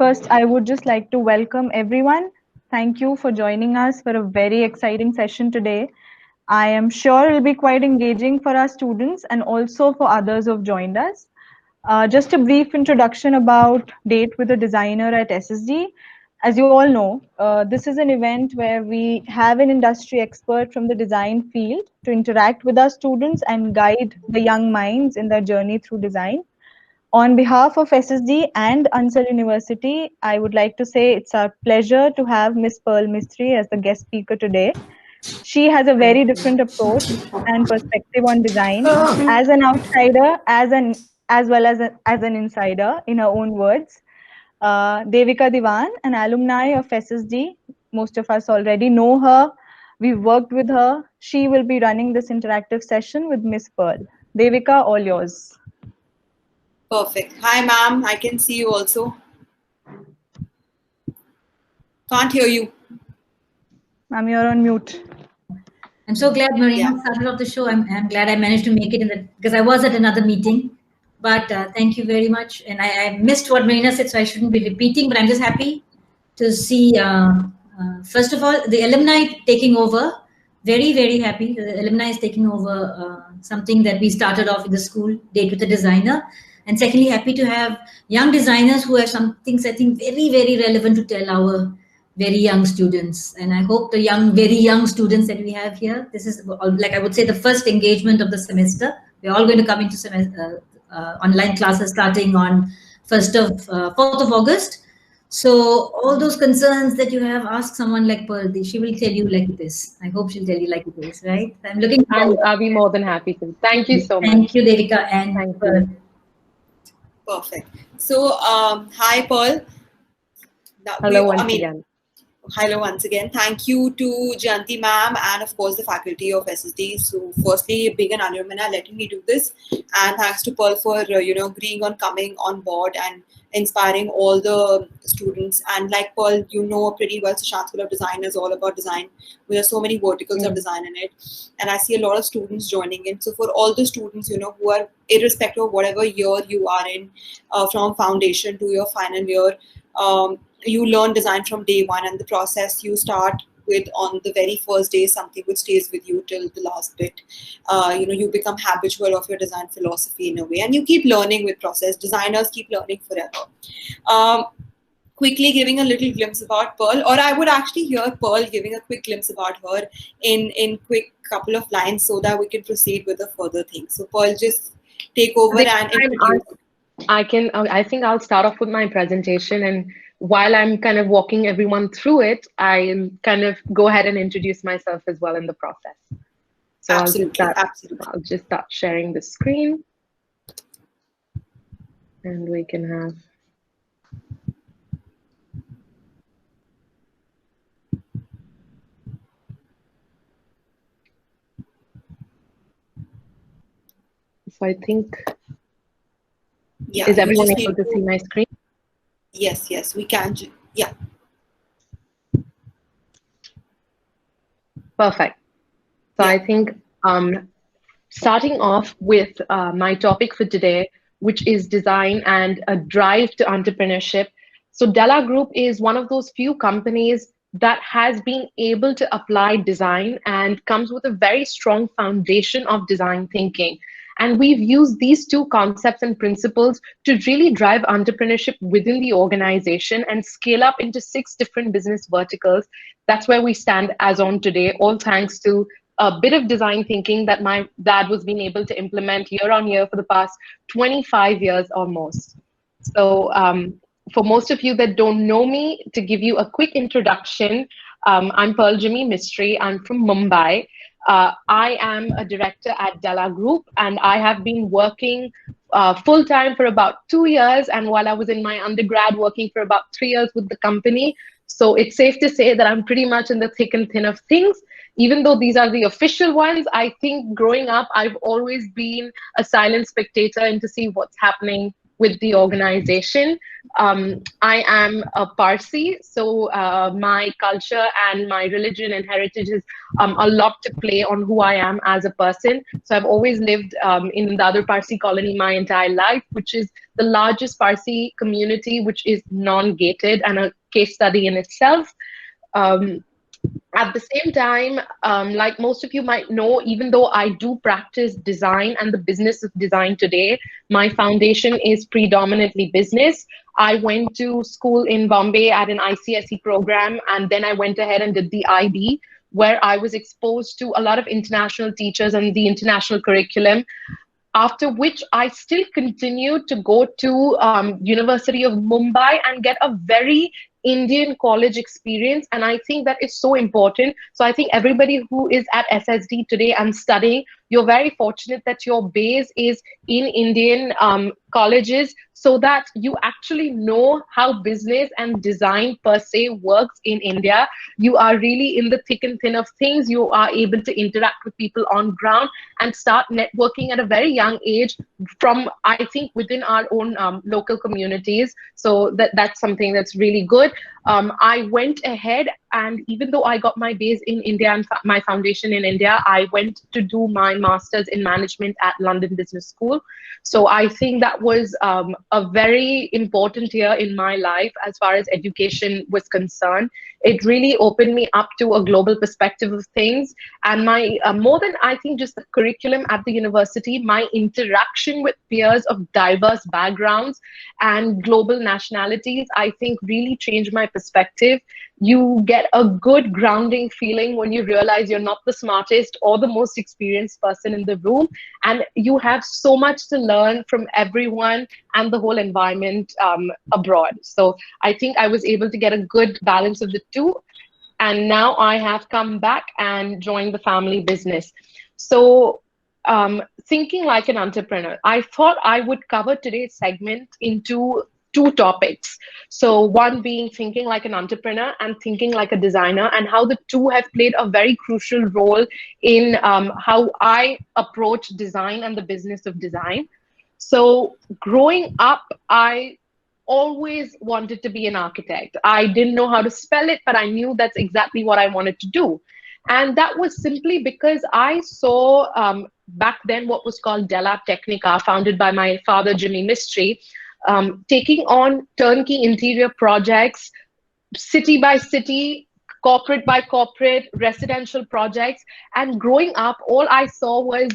First, I would just like to welcome everyone. Thank you for joining us for a very exciting session today. I am sure it will be quite engaging for our students and also for others who have joined us. Just a brief introduction about Date with a Designer at SSD. As you all know, this is an event where we have an industry expert from the design field to interact with our students and guide the young minds in their journey through design. On behalf of SSD and Ansel University, I would like to say it's our pleasure to have Miss Pearl Mistry as the guest speaker today. She has a very different approach and perspective on design as an outsider, as well as an insider, in her own words. Devika Diwan, an alumni of SSD. Most of us already know her. We've worked with her. She will be running this interactive session with Miss Pearl. Devika, all yours. Perfect. Hi, ma'am. I can see you also. Can't hear you. Ma'am, you're on mute. I'm so glad Marina started off the show. I'm glad I managed to make it because I was at another meeting. But thank you very much. And I missed what Marina said, so I shouldn't be repeating. But I'm just happy to see, first of all, the alumni taking over. Very, very happy. The alumni is taking over something that we started off in the school, Date with a Designer. And secondly, happy to have young designers who have some things I think very, very relevant to tell our very young students. And I hope the very young students that we have here, this is like I would say the first engagement of the semester. We're all going to come into online classes starting on 4th of August. So all those concerns that you have, ask someone like Pearl. She will tell you like this. I hope she'll tell you like this, right? I'm looking forward. I'll be more than happy to. Thank you so much. Thank you, Devika and Pearl. Perfect. So, hi, Pearl. Hello once again. Hello once again. Thank you to Jayanti ma'am and of course the faculty of SSD. So firstly, being an alumni, letting me do this, and thanks to Pearl for agreeing on coming on board and inspiring all the students. And like Pearl, you know pretty well, Sushant School of Design is all about design. There are so many verticals of design in it, and I see a lot of students joining in. So for all the students, who are irrespective of whatever year you are in, from foundation to your final year. You learn design from day one, and the process you start with on the very first day is something which stays with you till the last bit. You become habitual of your design philosophy in a way, and you keep learning with process. Designers keep learning forever. Quickly giving a little glimpse about Pearl, or I would actually hear Pearl giving a quick glimpse about her in quick couple of lines so that we can proceed with the further things. So Pearl, just take over and introduce. I think I'll start off with my presentation, and while I'm kind of walking everyone through it, I'll kind of go ahead and introduce myself as well in the process. So Absolutely. I'll just start sharing the screen, and we can have. So I think. Yeah, is everyone able to see my screen? Yes, we can. Yeah. Perfect. So I think starting off with my topic for today, which is design and a drive to entrepreneurship. So Della Group is one of those few companies that has been able to apply design and comes with a very strong foundation of design thinking. And we've used these two concepts and principles to really drive entrepreneurship within the organization and scale up into 6 different business verticals. That's where we stand as on today, all thanks to a bit of design thinking that my dad was being able to implement year on year for the past 25 years almost. So for most of you that don't know me, to give you a quick introduction, I'm Pearl Mistry. I'm from Mumbai. I am a director at Della Group, and I have been working full-time for about 2 years, and while I was in my undergrad, working for about 3 years with the company. So it's safe to say that I'm pretty much in the thick and thin of things. Even though these are the official ones, I think growing up, I've always been a silent spectator and to see what's happening with the organization. I am a Parsi, so my culture and my religion and heritage is a lot to play on who I am as a person. So I've always lived in the other Parsi colony my entire life, which is the largest Parsi community, which is non-gated and a case study in itself. Um, at the same time, like most of you might know, even though I do practice design and the business of design today, my foundation is predominantly business. I went to school in Bombay at an ICSE program, and then I went ahead and did the IB, where I was exposed to a lot of international teachers and the international curriculum. After which I still continued to go to University of Mumbai and get a very Indian college experience. And I think that is so important. So I think everybody who is at SSD today and studying, you're very fortunate that your base is in Indian colleges, so that you actually know how business and design per se works in India. You are really in the thick and thin of things. You are able to interact with people on ground and start networking at a very young age from, I think, within our own local communities. So that's something that's really good. I went ahead, and even though I got my base in India and my foundation in India, I went to do my master's in management at London Business School. So I think that was a very important year in my life as far as education was concerned. It really opened me up to a global perspective of things. And my more than, I think, just the curriculum at the university, my interaction with peers of diverse backgrounds and global nationalities, I think really changed my perspective. You get a good grounding feeling when you realize you're not the smartest or the most experienced person in the room, and you have so much to learn from everyone and the whole environment abroad. So I think I was able to get a good balance of the two, and now I have come back and joined the family business. So thinking like an entrepreneur, I thought I would cover today's segment into two topics. So one being thinking like an entrepreneur and thinking like a designer, and how the two have played a very crucial role in how I approach design and the business of design. So growing up, I always wanted to be an architect. I didn't know how to spell it, but I knew that's exactly what I wanted to do. And that was simply because I saw back then what was called Della Technica, founded by my father, Jimmy Mistry, taking on turnkey interior projects, city by city, corporate by corporate, residential projects. And growing up, all I saw was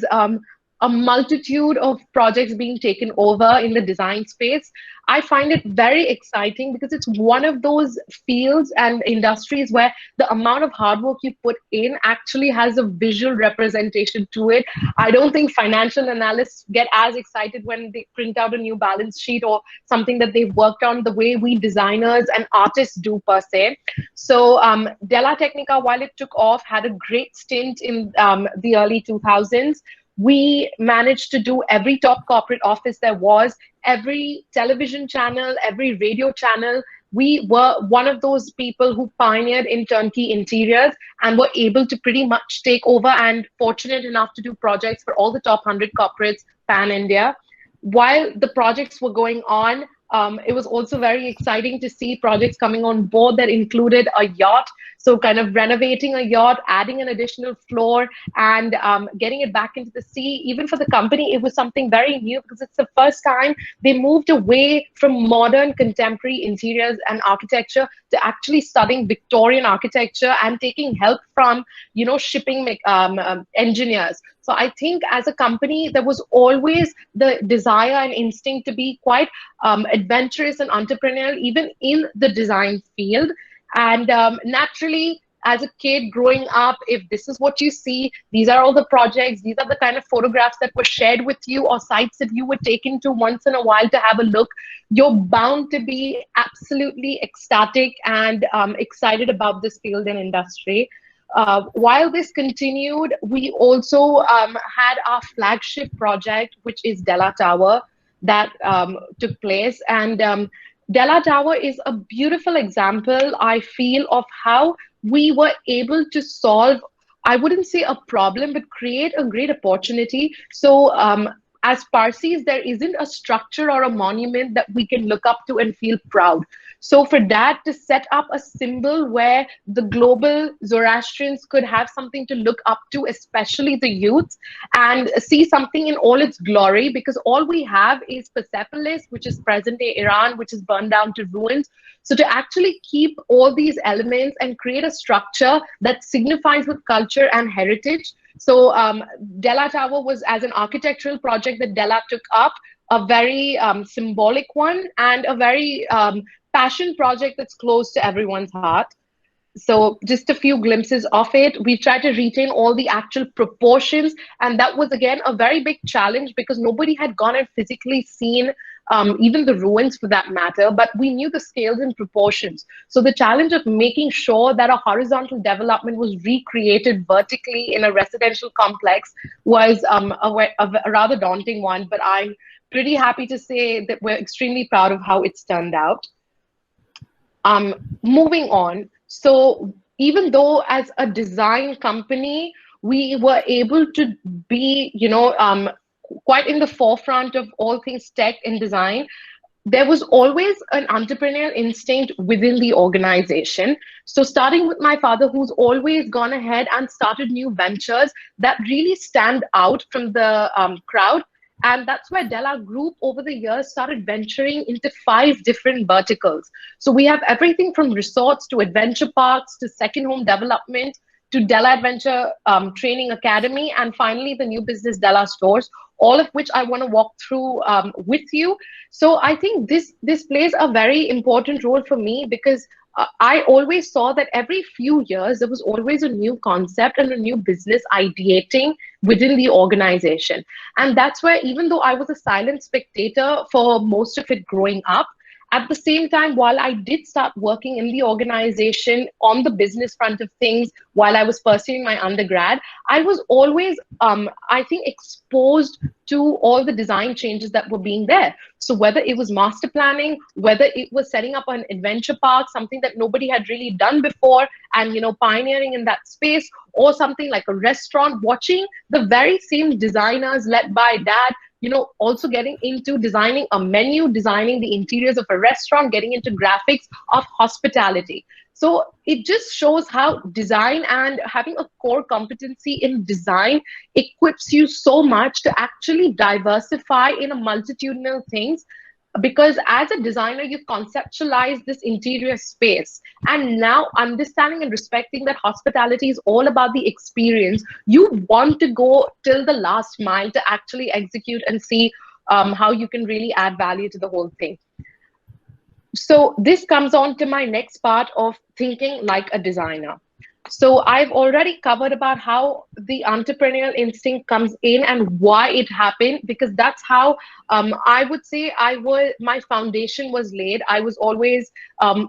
a multitude of projects being taken over in the design space. I find it very exciting because it's one of those fields and industries where the amount of hard work you put in actually has a visual representation to it. I don't think financial analysts get as excited when they print out a new balance sheet or something that they've worked on the way we designers and artists do per se. So Della Technica, while it took off, had a great stint in the early 2000s. We managed to do every top corporate office there was, every television channel, every radio channel. We were one of those people who pioneered in turnkey interiors and were able to pretty much take over, and fortunate enough to do projects for all the top 100 corporates pan-India. While the projects were going on, it was also very exciting to see projects coming on board that included a yacht. So kind of renovating a yacht, adding an additional floor, and getting it back into the sea. Even for the company, it was something very new because it's the first time they moved away from modern contemporary interiors and architecture to actually studying Victorian architecture and taking help from, shipping engineers. So I think as a company, there was always the desire and instinct to be quite adventurous and entrepreneurial, even in the design field. And naturally, as a kid growing up, if this is what you see, these are all the projects, these are the kind of photographs that were shared with you or sites that you were taken to once in a while to have a look, you're bound to be absolutely ecstatic and excited about this field and industry. While this continued, we also had our flagship project, which is Della Tower, that took place. And Della Tower is a beautiful example, I feel, of how we were able to solve, I wouldn't say a problem, but create a great opportunity. So as Parsis, there isn't a structure or a monument that we can look up to and feel proud. So for that to set up a symbol where the global Zoroastrians could have something to look up to, especially the youth, and see something in all its glory, because all we have is Persepolis, which is present-day Iran, which is burned down to ruins. So to actually keep all these elements and create a structure that signifies with culture and heritage. So Della Tower was as an architectural project that Della took up, a very symbolic one and a very passion project that's close to everyone's heart. So just a few glimpses of it. We tried to retain all the actual proportions, and that was again a very big challenge because nobody had gone and physically seen even the ruins for that matter, but we knew the scales and proportions. So the challenge of making sure that a horizontal development was recreated vertically in a residential complex was a rather daunting one, but I'm pretty happy to say that we're extremely proud of how it's turned out. Moving on. So even though as a design company, we were able to be, quite in the forefront of all things tech and design, there was always an entrepreneurial instinct within the organization. So starting with my father, who's always gone ahead and started new ventures that really stand out from the crowd. And that's where Della Group over the years started venturing into 5 different verticals. So we have everything from resorts to adventure parks to second home development to Della Adventure Training Academy, and finally the new business Della Stores, all of which I want to walk through with you. So I think this plays a very important role for me because I always saw that every few years there was always a new concept and a new business ideating within the organization. And that's where, even though I was a silent spectator for most of it growing up, at the same time, while I did start working in the organization on the business front of things while I was pursuing my undergrad, I was always, I think, exposed to all the design changes that were being there. So whether it was master planning, whether it was setting up an adventure park, something that nobody had really done before, and pioneering in that space, or something like a restaurant, watching the very same designers led by dad, also getting into designing a menu, designing the interiors of a restaurant, getting into graphics of hospitality. So it just shows how design and having a core competency in design equips you so much to actually diversify in a multitudinal things. Because as a designer, you've conceptualized this interior space. And now understanding and respecting that hospitality is all about the experience, you want to go till the last mile to actually execute and see how you can really add value to the whole thing. So this comes on to my next part of thinking like a designer. So I've already covered about how the entrepreneurial instinct comes in and why it happened, because that's how I would say my foundation was laid. I was always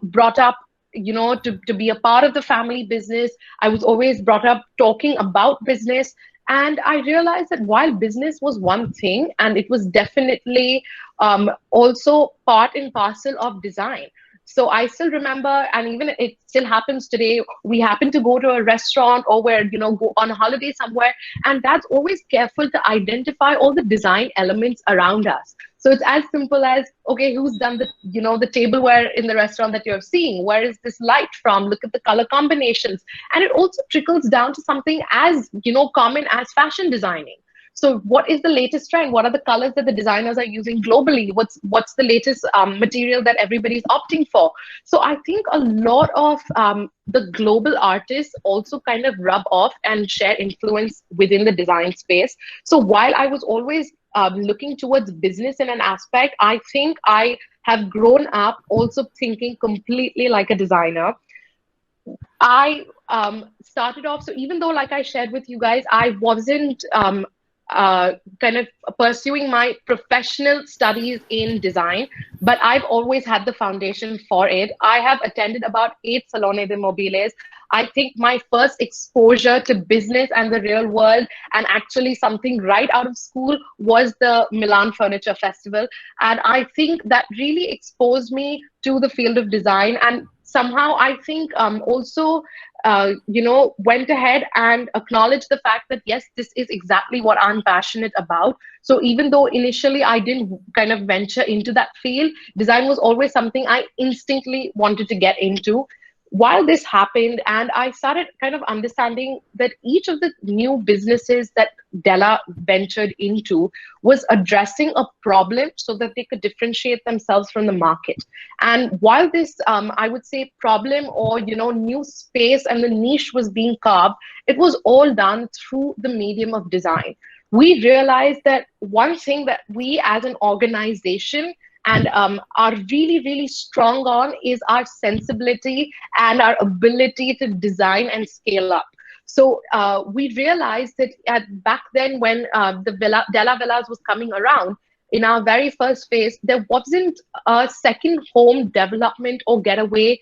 brought up, to be a part of the family business. I was always brought up talking about business. And I realized that while business was one thing, and it was definitely also part and parcel of design. So I still remember, and even it still happens today, we happen to go to a restaurant or go on a holiday somewhere, and that's always careful to identify all the design elements around us. So it's as simple as, okay, who's done the tableware in the restaurant that you're seeing? Where is this light from? Look at the color combinations. And it also trickles down to something as, common as fashion designing. So what is the latest trend? What are the colors that the designers are using globally? What's the latest material that everybody's opting for? So I think a lot of the global artists also kind of rub off and share influence within the design space. So while I was always looking towards business in an aspect, I think I have grown up also thinking completely like a designer. I started off, so even though, like I shared with you guys, I wasn't kind of pursuing my professional studies in design, but I've always had the foundation for it. I have attended about 8 Salone de Mobiles. I think my first exposure to business and the real world, and actually something right out of school, was the Milan Furniture Festival. And I think that really exposed me to the field of design. And somehow I think also went ahead and acknowledged the fact that, yes, this is exactly what I'm passionate about. So even though initially I didn't kind of venture into that field, design was always something I instinctively wanted to get into. While this happened, and I started kind of understanding that each of the new businesses that Della ventured into was addressing a problem so that they could differentiate themselves from the market. And while this, I would say, problem or new space and the niche was being carved, it was all done through the medium of design. We realized that one thing that we as an organization and are really, really strong on is our sensibility and our ability to design and scale up. So we realized that back then when the Della Villas was coming around, in our very first phase, there wasn't a second home development or getaway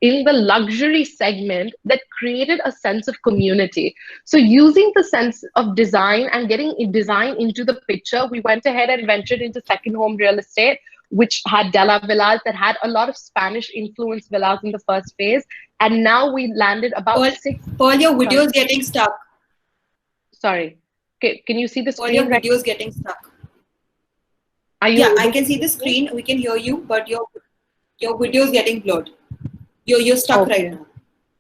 in the luxury segment that created a sense of community. So using the sense of design and getting design into the picture, we went ahead and ventured into second home real estate, which had Della Villas that had a lot of Spanish influenced villas in the first phase. And now we landed about Paul, your video is getting stuck. Sorry. Okay, can you see the screen? Paul, your video is getting stuck. Yeah, I can see the screen. We can hear you, but your video is getting blurred. You're stuck right now.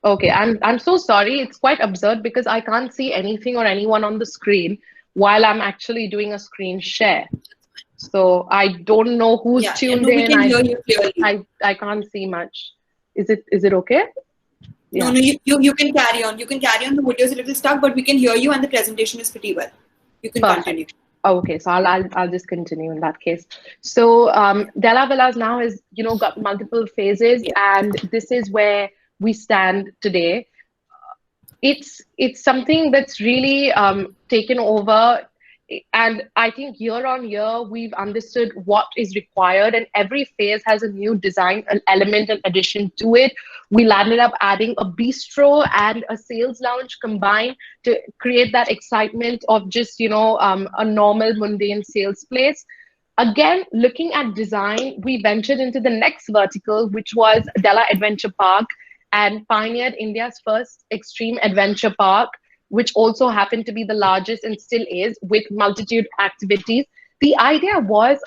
Okay, I'm so sorry. It's quite absurd because I can't see anything or anyone on the screen while I'm actually doing a screen share. So I don't know who's tuned in. We can hear you clearly. I can't see much. Is it okay? Yeah. No, you can carry on. You can carry on. The video is a little stuck, but we can hear you and the presentation is pretty well. You can continue. Okay, so I'll just continue in that case. So Della Villas now has got multiple phases, and this is where we stand today. It's something that's really taken over, and I think year on year we've understood what is required, and every phase has a new design, an element, an addition to it. We landed up adding a bistro and a sales lounge combined to create that excitement of just a normal mundane sales place. Again, looking at design, we ventured into the next vertical, which was Della Adventure Park, and pioneered India's first extreme adventure park, which also happened to be the largest and still is, with multitude activities. The idea was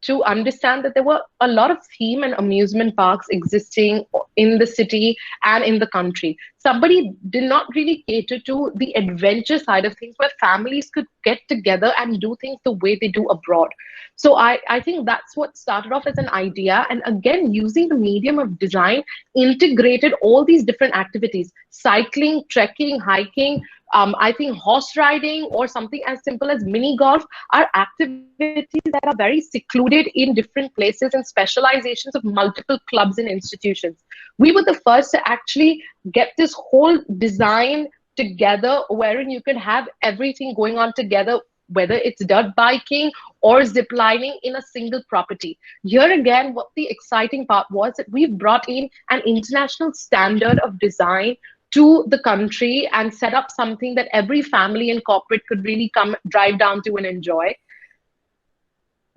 to understand that there were a lot of theme and amusement parks existing in the city and in the country. Somebody did not really cater to the adventure side of things where families could get together and do things the way they do abroad. So I think that's what started off as an idea. And again, using the medium of design, integrated all these different activities: cycling, trekking, hiking, I think horse riding, or something as simple as mini golf, are activities that are very secluded in different places and specializations of multiple clubs and institutions. We were the first to actually get this whole design together, wherein you could have everything going on together, whether it's dirt biking or zip lining in a single property. Here again, what the exciting part was that we've brought in an international standard of design to the country and set up something that every family and corporate could really come drive down to and enjoy.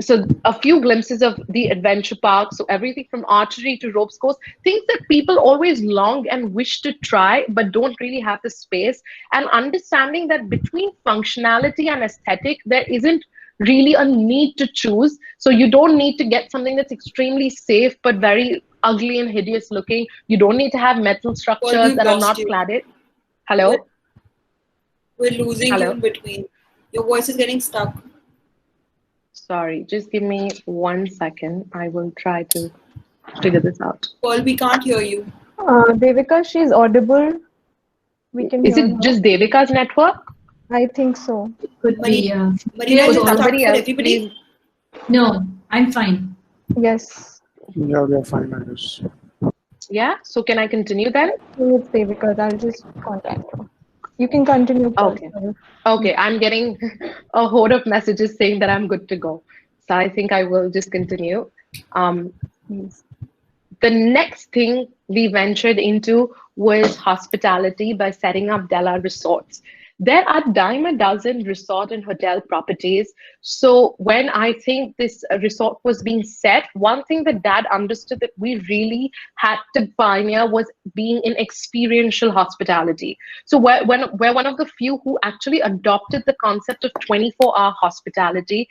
So a few glimpses of the adventure park. So everything from archery to ropes course, things that people always long and wish to try, but don't really have the space. And understanding that between functionality and aesthetic, there isn't really a need to choose. So you don't need to get something that's extremely safe, but very ugly and hideous looking. You don't need to have metal structures that are not cladded. Hello? We're losing you in between. Your voice is getting stuck. Sorry, just give me 1 second. I will try to figure this out. Paul, we can't hear you. Devika, she's audible. We can Is it just Devika's network? I think so. Could be. Marina, is it stuck for everybody? No, I'm fine. Yes. Yeah, we are fine, I guess. Yeah, so can I continue then? It's Devika. I'll just contact her. You can continue. Okay, I'm getting a horde of messages saying that I'm good to go. So I think I will just continue. The next thing we ventured into was hospitality by setting up Della Resorts. There are dime a dozen resort and hotel properties. So when I think this resort was being set, one thing that Dad understood that we really had to pioneer was being in experiential hospitality. So we're one of the few who actually adopted the concept of 24-hour hospitality.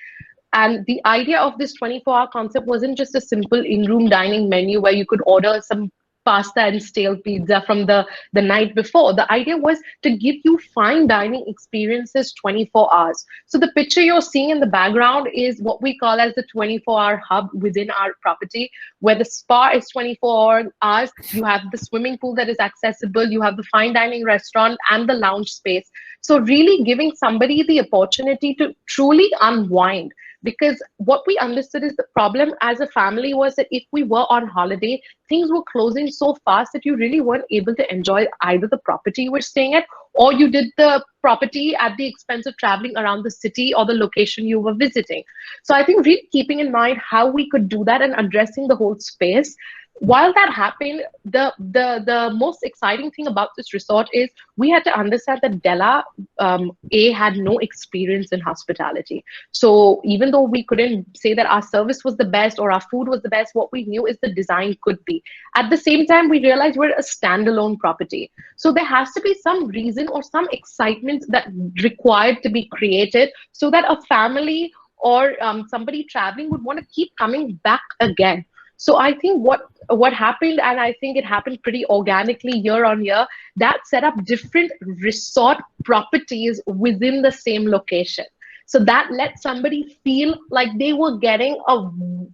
And the idea of this 24-hour concept wasn't just a simple in-room dining menu where you could order some pasta and stale pizza from the night before. The idea was to give you fine dining experiences 24 hours. So the picture you're seeing in the background is what we call as the 24-hour hub within our property, where the spa is 24 hours. You have the swimming pool that is accessible. You have the fine dining restaurant and the lounge space. So really giving somebody the opportunity to truly unwind. Because what we understood is the problem as a family was that if we were on holiday, things were closing so fast that you really weren't able to enjoy either the property you were staying at, or you did the property at the expense of traveling around the city or the location you were visiting. So I think really keeping in mind how we could do that and addressing the whole space. While that happened, the most exciting thing about this resort is we had to understand that Della had no experience in hospitality. So even though we couldn't say that our service was the best or our food was the best, what we knew is the design could be. At the same time, we realized we're a standalone property. So there has to be some reason or some excitement that required to be created so that a family or somebody traveling would want to keep coming back again. So I think what happened, and I think it happened pretty organically year on year, that set up different resort properties within the same location. So that let somebody feel like they were getting a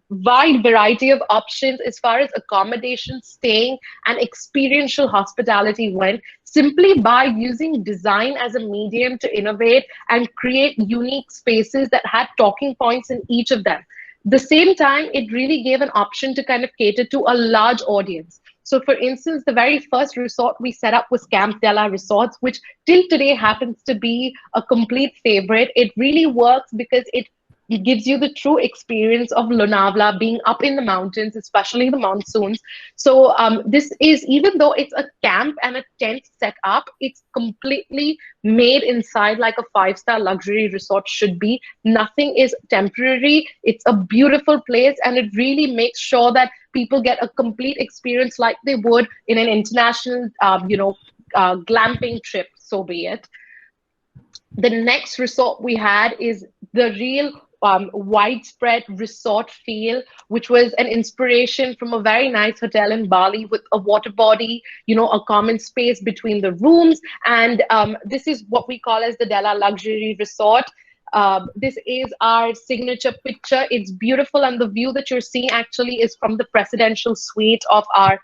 wide variety of options as far as accommodation, staying, and experiential hospitality went, simply by using design as a medium to innovate and create unique spaces that had talking points in each of them. The same time, it really gave an option to kind of cater to a large audience. So for instance, the very first resort we set up was Camp Della Resorts, which till today happens to be a complete favorite. It really works because it gives you the true experience of Lonavala, being up in the mountains, especially the monsoons. So this is, even though it's a camp and a tent set up, it's completely made inside like a 5-star luxury resort should be. Nothing is temporary. It's a beautiful place, and it really makes sure that people get a complete experience like they would in an international, glamping trip, so be it. The next resort we had is the real widespread resort feel, which was an inspiration from a very nice hotel in Bali with a water body, a common space between the rooms. And this is what we call as the Dela Luxury Resort. This is our signature picture. It's beautiful, and the view that you're seeing actually is from the presidential suite of our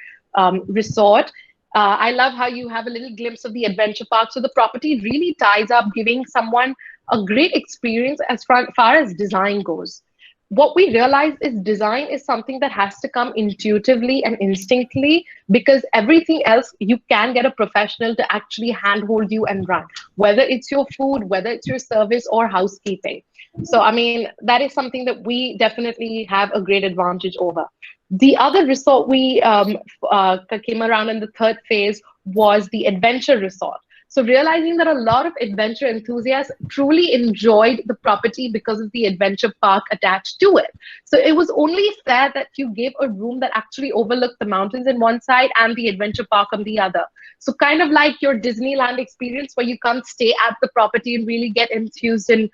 resort. I love how you have a little glimpse of the adventure park. So the property really ties up, giving someone a great experience as far as design goes. What we realize is design is something that has to come intuitively and instinctively, because everything else you can get a professional to actually handhold you and run, whether it's your food, whether it's your service or housekeeping. So, I mean, that is something that we definitely have a great advantage over. The other resort we came around in the third phase was the adventure resort. So realizing that a lot of adventure enthusiasts truly enjoyed the property because of the adventure park attached to it. So it was only fair that you gave a room that actually overlooked the mountains on one side and the adventure park on the other. So kind of like your Disneyland experience, where you can't stay at the property and really get infused in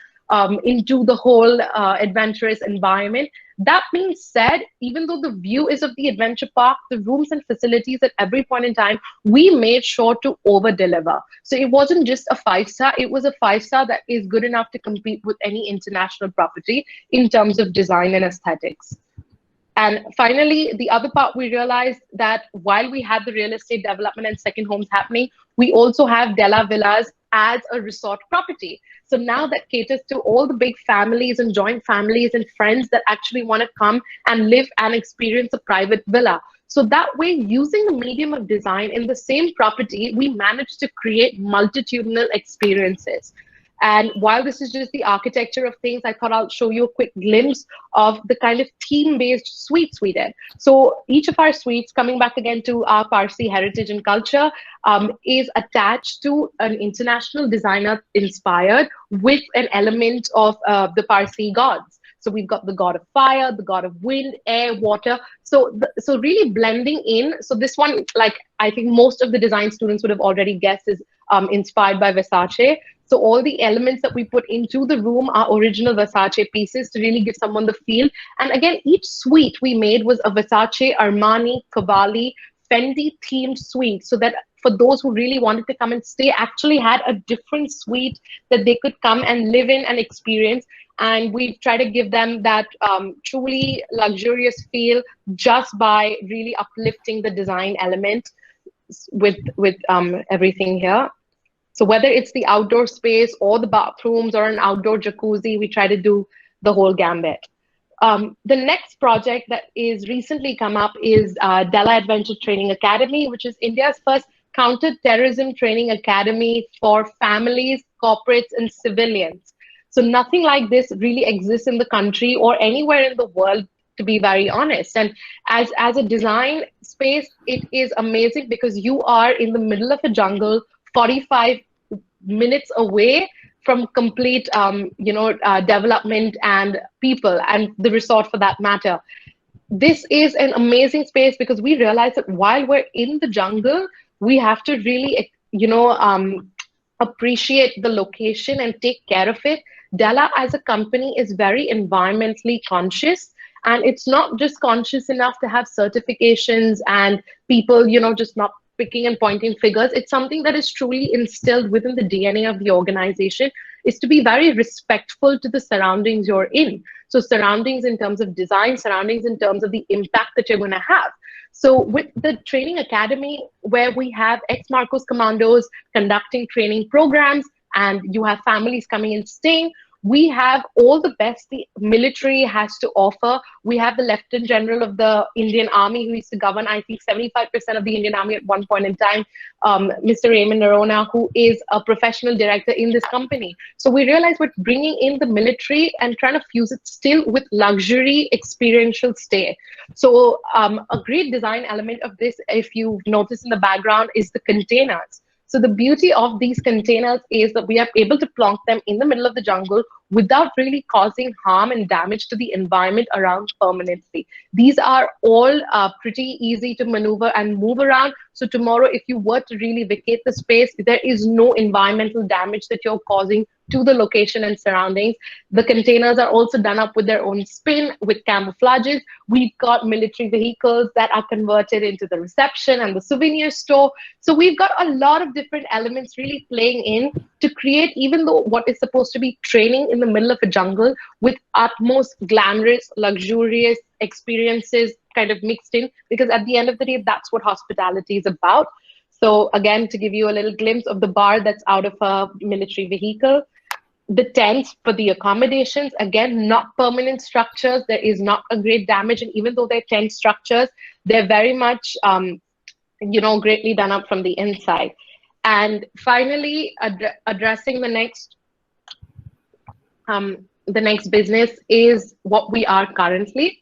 into the whole adventurous environment. That being said, even though the view is of the adventure park, the rooms and facilities at every point in time, we made sure to over deliver. So it wasn't just a 5-star, it was a 5-star that is good enough to compete with any international property in terms of design and aesthetics. And finally, the other part, we realized that while we had the real estate development and second homes happening, we also have Della Villas as a resort property. So now that caters to all the big families and joint families and friends that actually want to come and live and experience a private villa. So that way, using the medium of design in the same property, we managed to create multitudinal experiences. And while this is just the architecture of things, I thought I'll show you a quick glimpse of the kind of theme-based suites we did. So each of our suites, coming back again to our Parsi heritage and culture, is attached to an international designer inspired with an element of the Parsi gods. So we've got the god of fire, the god of wind, air, water. So really blending in. So this one, like I think most of the design students would have already guessed, is inspired by Versace. So all the elements that we put into the room are original Versace pieces to really give someone the feel. And again, each suite we made was a Versace, Armani, Cavalli, Fendi themed suite, so that for those who really wanted to come and stay, actually had a different suite that they could come and live in and experience. And we try to give them that truly luxurious feel just by really uplifting the design element with everything here. So whether it's the outdoor space or the bathrooms or an outdoor jacuzzi, we try to do the whole gambit. The next project that is recently come up is Della Adventure Training Academy, which is India's first counter-terrorism training academy for families, corporates, and civilians. So nothing like this really exists in the country or anywhere in the world, to be very honest. And as a design space, it is amazing because you are in the middle of a jungle, 45 minutes away from complete development and people and the resort for that matter. This is an amazing space because we realize that while we're in the jungle, we have to really appreciate the location and take care of it. Della as a company is very environmentally conscious, and it's not just conscious enough to have certifications and people, just not picking and pointing figures. It's something that is truly instilled within the DNA of the organization, is to be very respectful to the surroundings you're in. So surroundings in terms of design, surroundings in terms of the impact that you're going to have. So with the training academy, where we have ex-Marcos commandos conducting training programs, and you have families coming and staying, we have all the best the military has to offer. We have the Lieutenant General of the Indian Army, who used to govern, I think, 75% of the Indian Army at one point in time, Mr. Raymond Narona, who is a professional director in this company. So we realize we're bringing in the military and trying to fuse it still with luxury experiential stay. So a great design element of this, if you've noticed in the background, is the containers. So the beauty of these containers is that we are able to plonk them in the middle of the jungle without really causing harm and damage to the environment around permanently. These are all pretty easy to maneuver and move around. So tomorrow, if you were to really vacate the space, there is no environmental damage that you're causing to the location and surroundings. The containers are also done up with their own spin, with camouflages. We've got military vehicles that are converted into the reception and the souvenir store. So we've got a lot of different elements really playing in to create, even though what is supposed to be training in the middle of a jungle, with utmost glamorous, luxurious experiences kind of mixed in, because at the end of the day, that's what hospitality is about. So again, to give you a little glimpse of the bar that's out of a military vehicle, the tents for the accommodations, again, not permanent structures. There is not a great damage. And even though they're tent structures, they're very much, greatly done up from the inside. And finally, addressing the next business is what we are currently,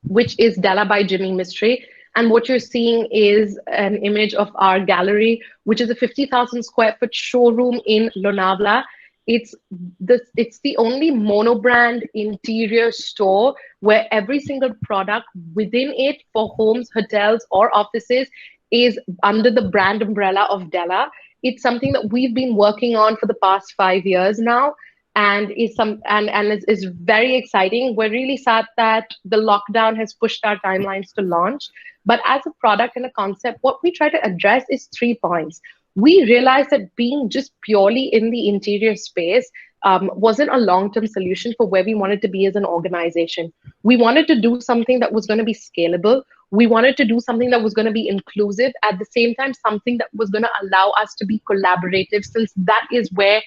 which is Della by Jimmy Mistry. And what you're seeing is an image of our gallery, which is a 50,000 square foot showroom in Lonavala. It's the only mono-brand interior store where every single product within it for homes, hotels, or offices is under the brand umbrella of Della. It's something that we've been working on for the past 5 years now, and is very exciting. We're really sad that the lockdown has pushed our timelines to launch. But as a product and a concept, what we try to address is 3 points. We realized that being just purely in the interior space wasn't a long-term solution for where we wanted to be as an organization. We wanted to do something that was going to be scalable. We wanted to do something that was going to be inclusive, at the same time, something that was going to allow us to be collaborative, since that is where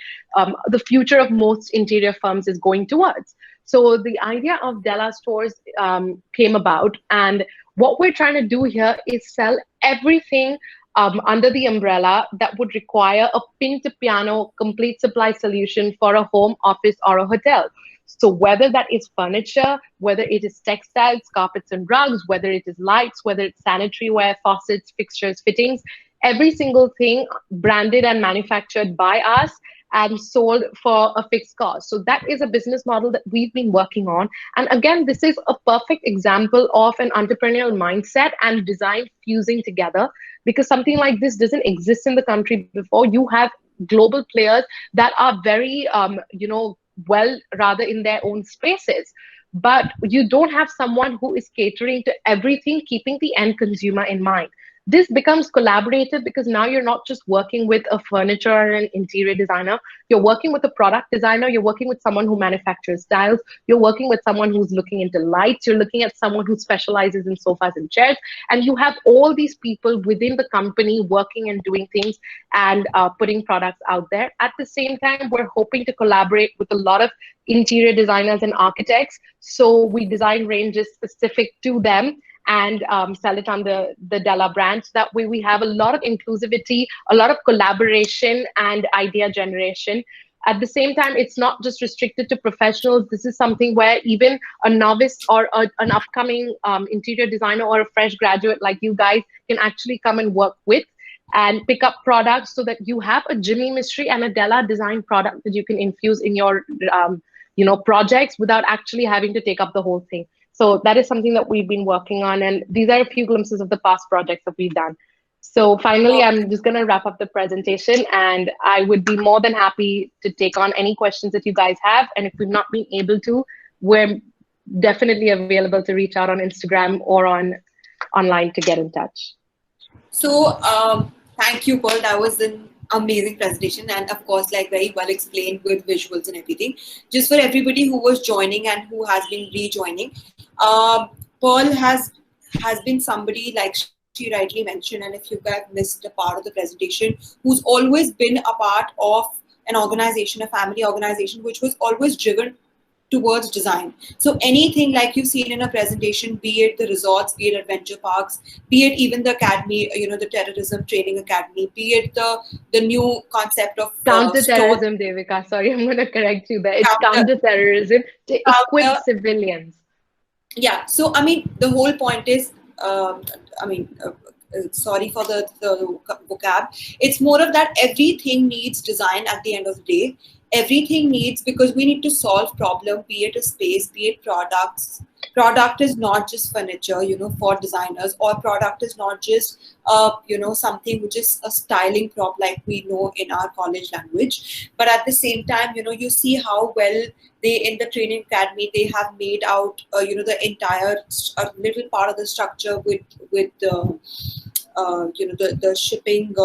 the future of most interior firms is going towards. So the idea of Della stores came about, and what we're trying to do here is sell everything under the umbrella that would require a pin to piano complete supply solution for a home, office, or a hotel. So whether that is furniture, whether it is textiles, carpets and rugs, whether it is lights, whether it's sanitary ware, faucets, fixtures, fittings, every single thing branded and manufactured by us and sold for a fixed cost. So that is a business model that we've been working on. And again, this is a perfect example of an entrepreneurial mindset and design fusing together, because something like this doesn't exist in the country before. You have global players that are very, well, rather in their own spaces. But you don't have someone who is catering to everything, keeping the end consumer in mind. This becomes collaborative because now you're not just working with a furniture or an interior designer. You're working with a product designer. You're working with someone who manufactures styles. You're working with someone who's looking into lights. You're looking at someone who specializes in sofas and chairs. And you have all these people within the company working and doing things and putting products out there. At the same time, we're hoping to collaborate with a lot of interior designers and architects. So we design ranges specific to them and sell it on the Della brand. So that way we have a lot of inclusivity, a lot of collaboration and idea generation. At the same time, it's not just restricted to professionals. This is something where even a novice or an upcoming interior designer or a fresh graduate like you guys can actually come and work with and pick up products, so that you have a Jimmy Mistry and a Della design product that you can infuse in your projects without actually having to take up the whole thing. So that is something that we've been working on. And these are a few glimpses of the past projects that we've done. So finally, I'm just going to wrap up the presentation, and I would be more than happy to take on any questions that you guys have. And if we've not been able to, we're definitely available to reach out on Instagram or online to get in touch. So thank you, Pearl. That was an amazing presentation, and of course, like very well explained with visuals and everything. Just for everybody who was joining and who has been rejoining, Pearl has been somebody, like she rightly mentioned, and if you guys missed a part of the presentation, who's always been a part of an organization, a family organization, which was always driven towards design. So anything like you've seen in a presentation, be it the resorts, be it adventure parks, be it even the academy, the terrorism training academy, be it the new concept of counter-terrorism, Devika. Sorry, I'm going to correct you there. It's counter-terrorism to equip civilians. Yeah. So, I mean, the whole point is, sorry for the vocab. It's more of that everything needs design at the end of the day. Everything needs, because we need to solve problem, be it a space, be it products. Product is not just furniture, for designers, or product is not just, something which is a styling prop like we know in our college language. But at the same time, you see how well they, in the training academy, they have made out, the entire little part of the structure with the shipping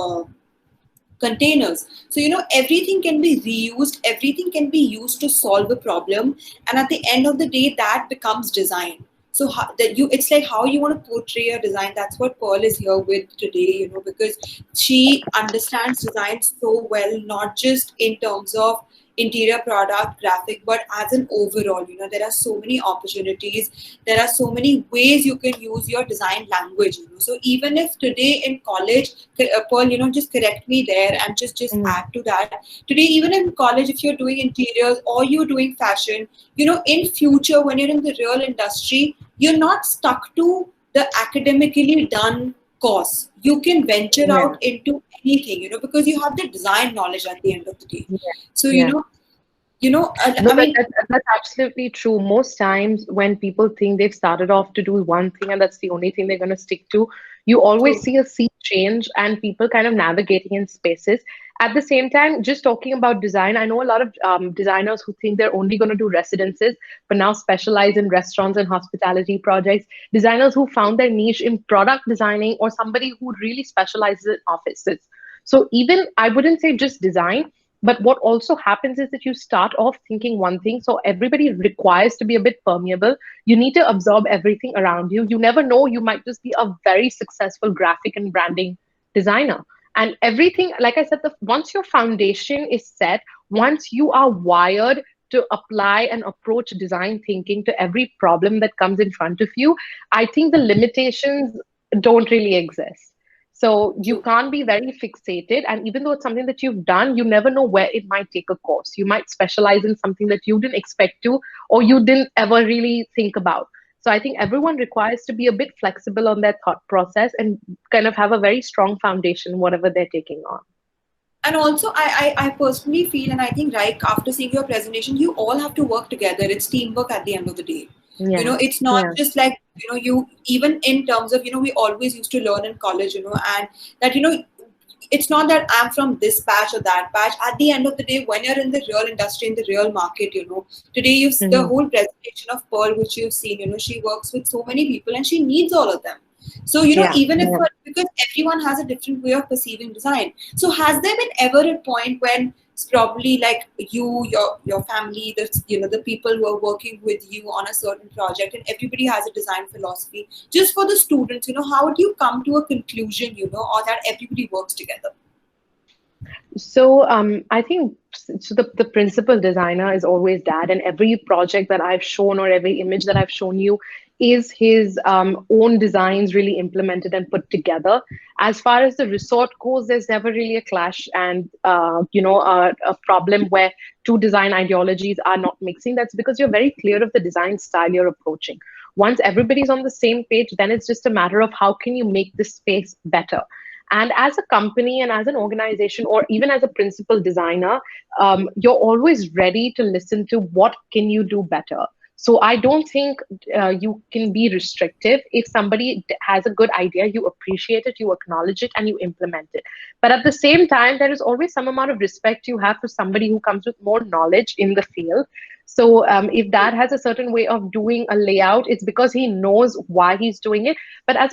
containers. So, everything can be reused, everything can be used to solve a problem. And at the end of the day, that becomes design. So it's like how you want to portray a design. That's what Pearl is here with today, because she understands design so well, not just in terms of interior product graphic, but as an overall, there are so many opportunities, there are so many ways you can use your design language. So even if today in college, Pearl, just correct me there and just add to that. Today, even in college, if you're doing interiors or you're doing fashion, in future, when you're in the real industry, you're not stuck to the academically done course. You can venture out into anything, because you have the design knowledge at the end of the day. So, that's absolutely true. Most times when people think they've started off to do one thing and that's the only thing they're going to stick to, you always see a sea change and people kind of navigating in spaces. At the same time, just talking about design, I know a lot of designers who think they're only going to do residences, but now specialize in restaurants and hospitality projects. Designers who found their niche in product designing, or somebody who really specializes in offices. So even, I wouldn't say just design, but what also happens is that you start off thinking one thing. So everybody requires to be a bit permeable. You need to absorb everything around you. You never know, you might just be a very successful graphic and branding designer. And everything, like I said, once your foundation is set, once you are wired to apply and approach design thinking to every problem that comes in front of you, I think the limitations don't really exist. So you True. can't be very fixated. And even though it's something that you've done, you never know where it might take a course. You might specialize in something that you didn't expect to, or you didn't ever really think about. So I think everyone requires to be a bit flexible on their thought process and kind of have a very strong foundation, whatever they're taking on. And also, I personally feel, and I think, right after seeing your presentation, you all have to work together. It's teamwork at the end of the day. Yeah. It's not Yeah. just like, you, even in terms of, we always used to learn in college, and that, it's not that I'm from this patch or that patch. At the end of the day, when you're in the real industry, in the real market, today the Mhm. whole presentation of Pearl, which you've seen, she works with so many people and she needs all of them. So, Yeah. even if, Yeah. because everyone has a different way of perceiving design. So has there been ever a point when it's probably like your family, the people who are working with you on a certain project, and everybody has a design philosophy. Just for the students, how do you come to a conclusion, or that everybody works together? So I think so the principal designer is always dad, and every project that I've shown or every image that I've shown you is his own designs really implemented and put together. As far as the resort goes, there's never really a clash and a problem where two design ideologies are not mixing. That's because you're very clear of the design style you're approaching. Once everybody's on the same page, then it's just a matter of how can you make this space better. And as a company and as an organization, or even as a principal designer, you're always ready to listen to what can you do better. So I don't think you can be restrictive. If somebody has a good idea, you appreciate it, you acknowledge it, and you implement it. But at the same time, there is always some amount of respect you have for somebody who comes with more knowledge in the field. So if that has a certain way of doing a layout, it's because he knows why he's doing it. But as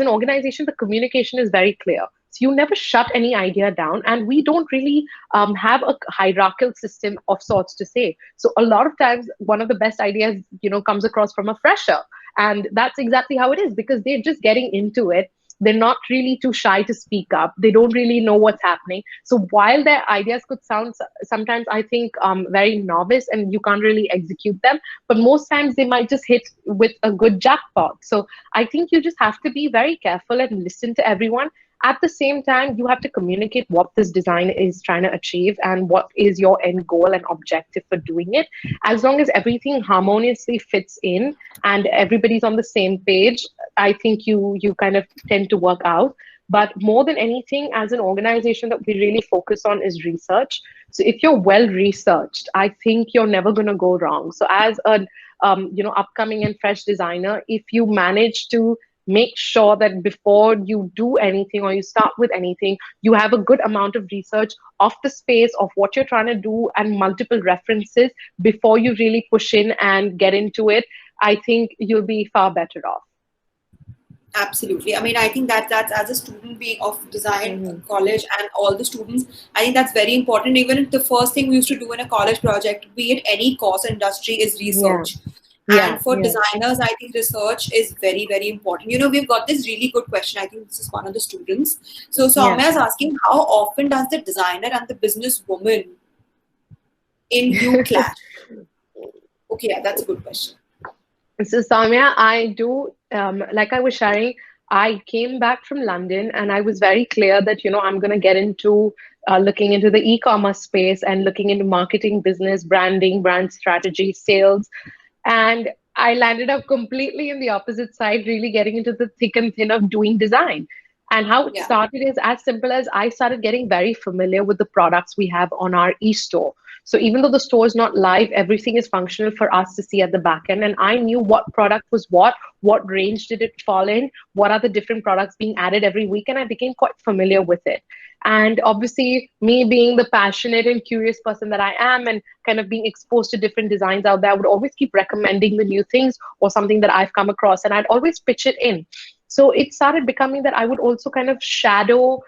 an organization, the communication is very clear. So you never shut any idea down, and we don't really have a hierarchical system of sorts to say. So a lot of times, one of the best ideas, comes across from a fresher, and that's exactly how it is because they're just getting into it. They're not really too shy to speak up. They don't really know what's happening. So while their ideas could sound sometimes, I think, very novice and you can't really execute them, but most times they might just hit with a good jackpot. So I think you just have to be very careful and listen to everyone. At the same time, you have to communicate what this design is trying to achieve and what is your end goal and objective for doing it. As long as everything harmoniously fits in and everybody's on the same page, I think you kind of tend to work out. But more than anything, as an organization, that we really focus on is research. So if you're well researched, I think you're never going to go wrong. So as an upcoming and fresh designer, if you manage to make sure that before you do anything or you start with anything, you have a good amount of research of the space, of what you're trying to do, and multiple references before you really push in and get into it, I think you'll be far better off. Absolutely. I mean, I think that's as a student being of design Mm-hmm. college and all the students, I think that's very important. Even if the first thing we used to do in a college project, be it any course or industry, is Yeah, research. yeah, And for yeah. designers, I think research is very, very important. We've got this really good question. I think this is one of the students. So Yeah. Soumya is asking, how often does the designer and the businesswoman in you clash? Okay, yeah, that's a good question. So, Samya, I do, like I was sharing, I came back from London and I was very clear that, I'm going to get into looking into the e-commerce space and looking into marketing, business, branding, brand strategy, sales. And I landed up completely in the opposite side, really getting into the thick and thin of doing design. And how it Yeah. started is as simple as I started getting very familiar with the products we have on our e-store. So even though the store is not live, everything is functional for us to see at the back end. And I knew what product was what range did it fall in, what are the different products being added every week, and I became quite familiar with it. And obviously, me being the passionate and curious person that I am, and kind of being exposed to different designs out there, I would always keep recommending the new things or something that I've come across, and I'd always pitch it in. So it started becoming that I would also kind of shadow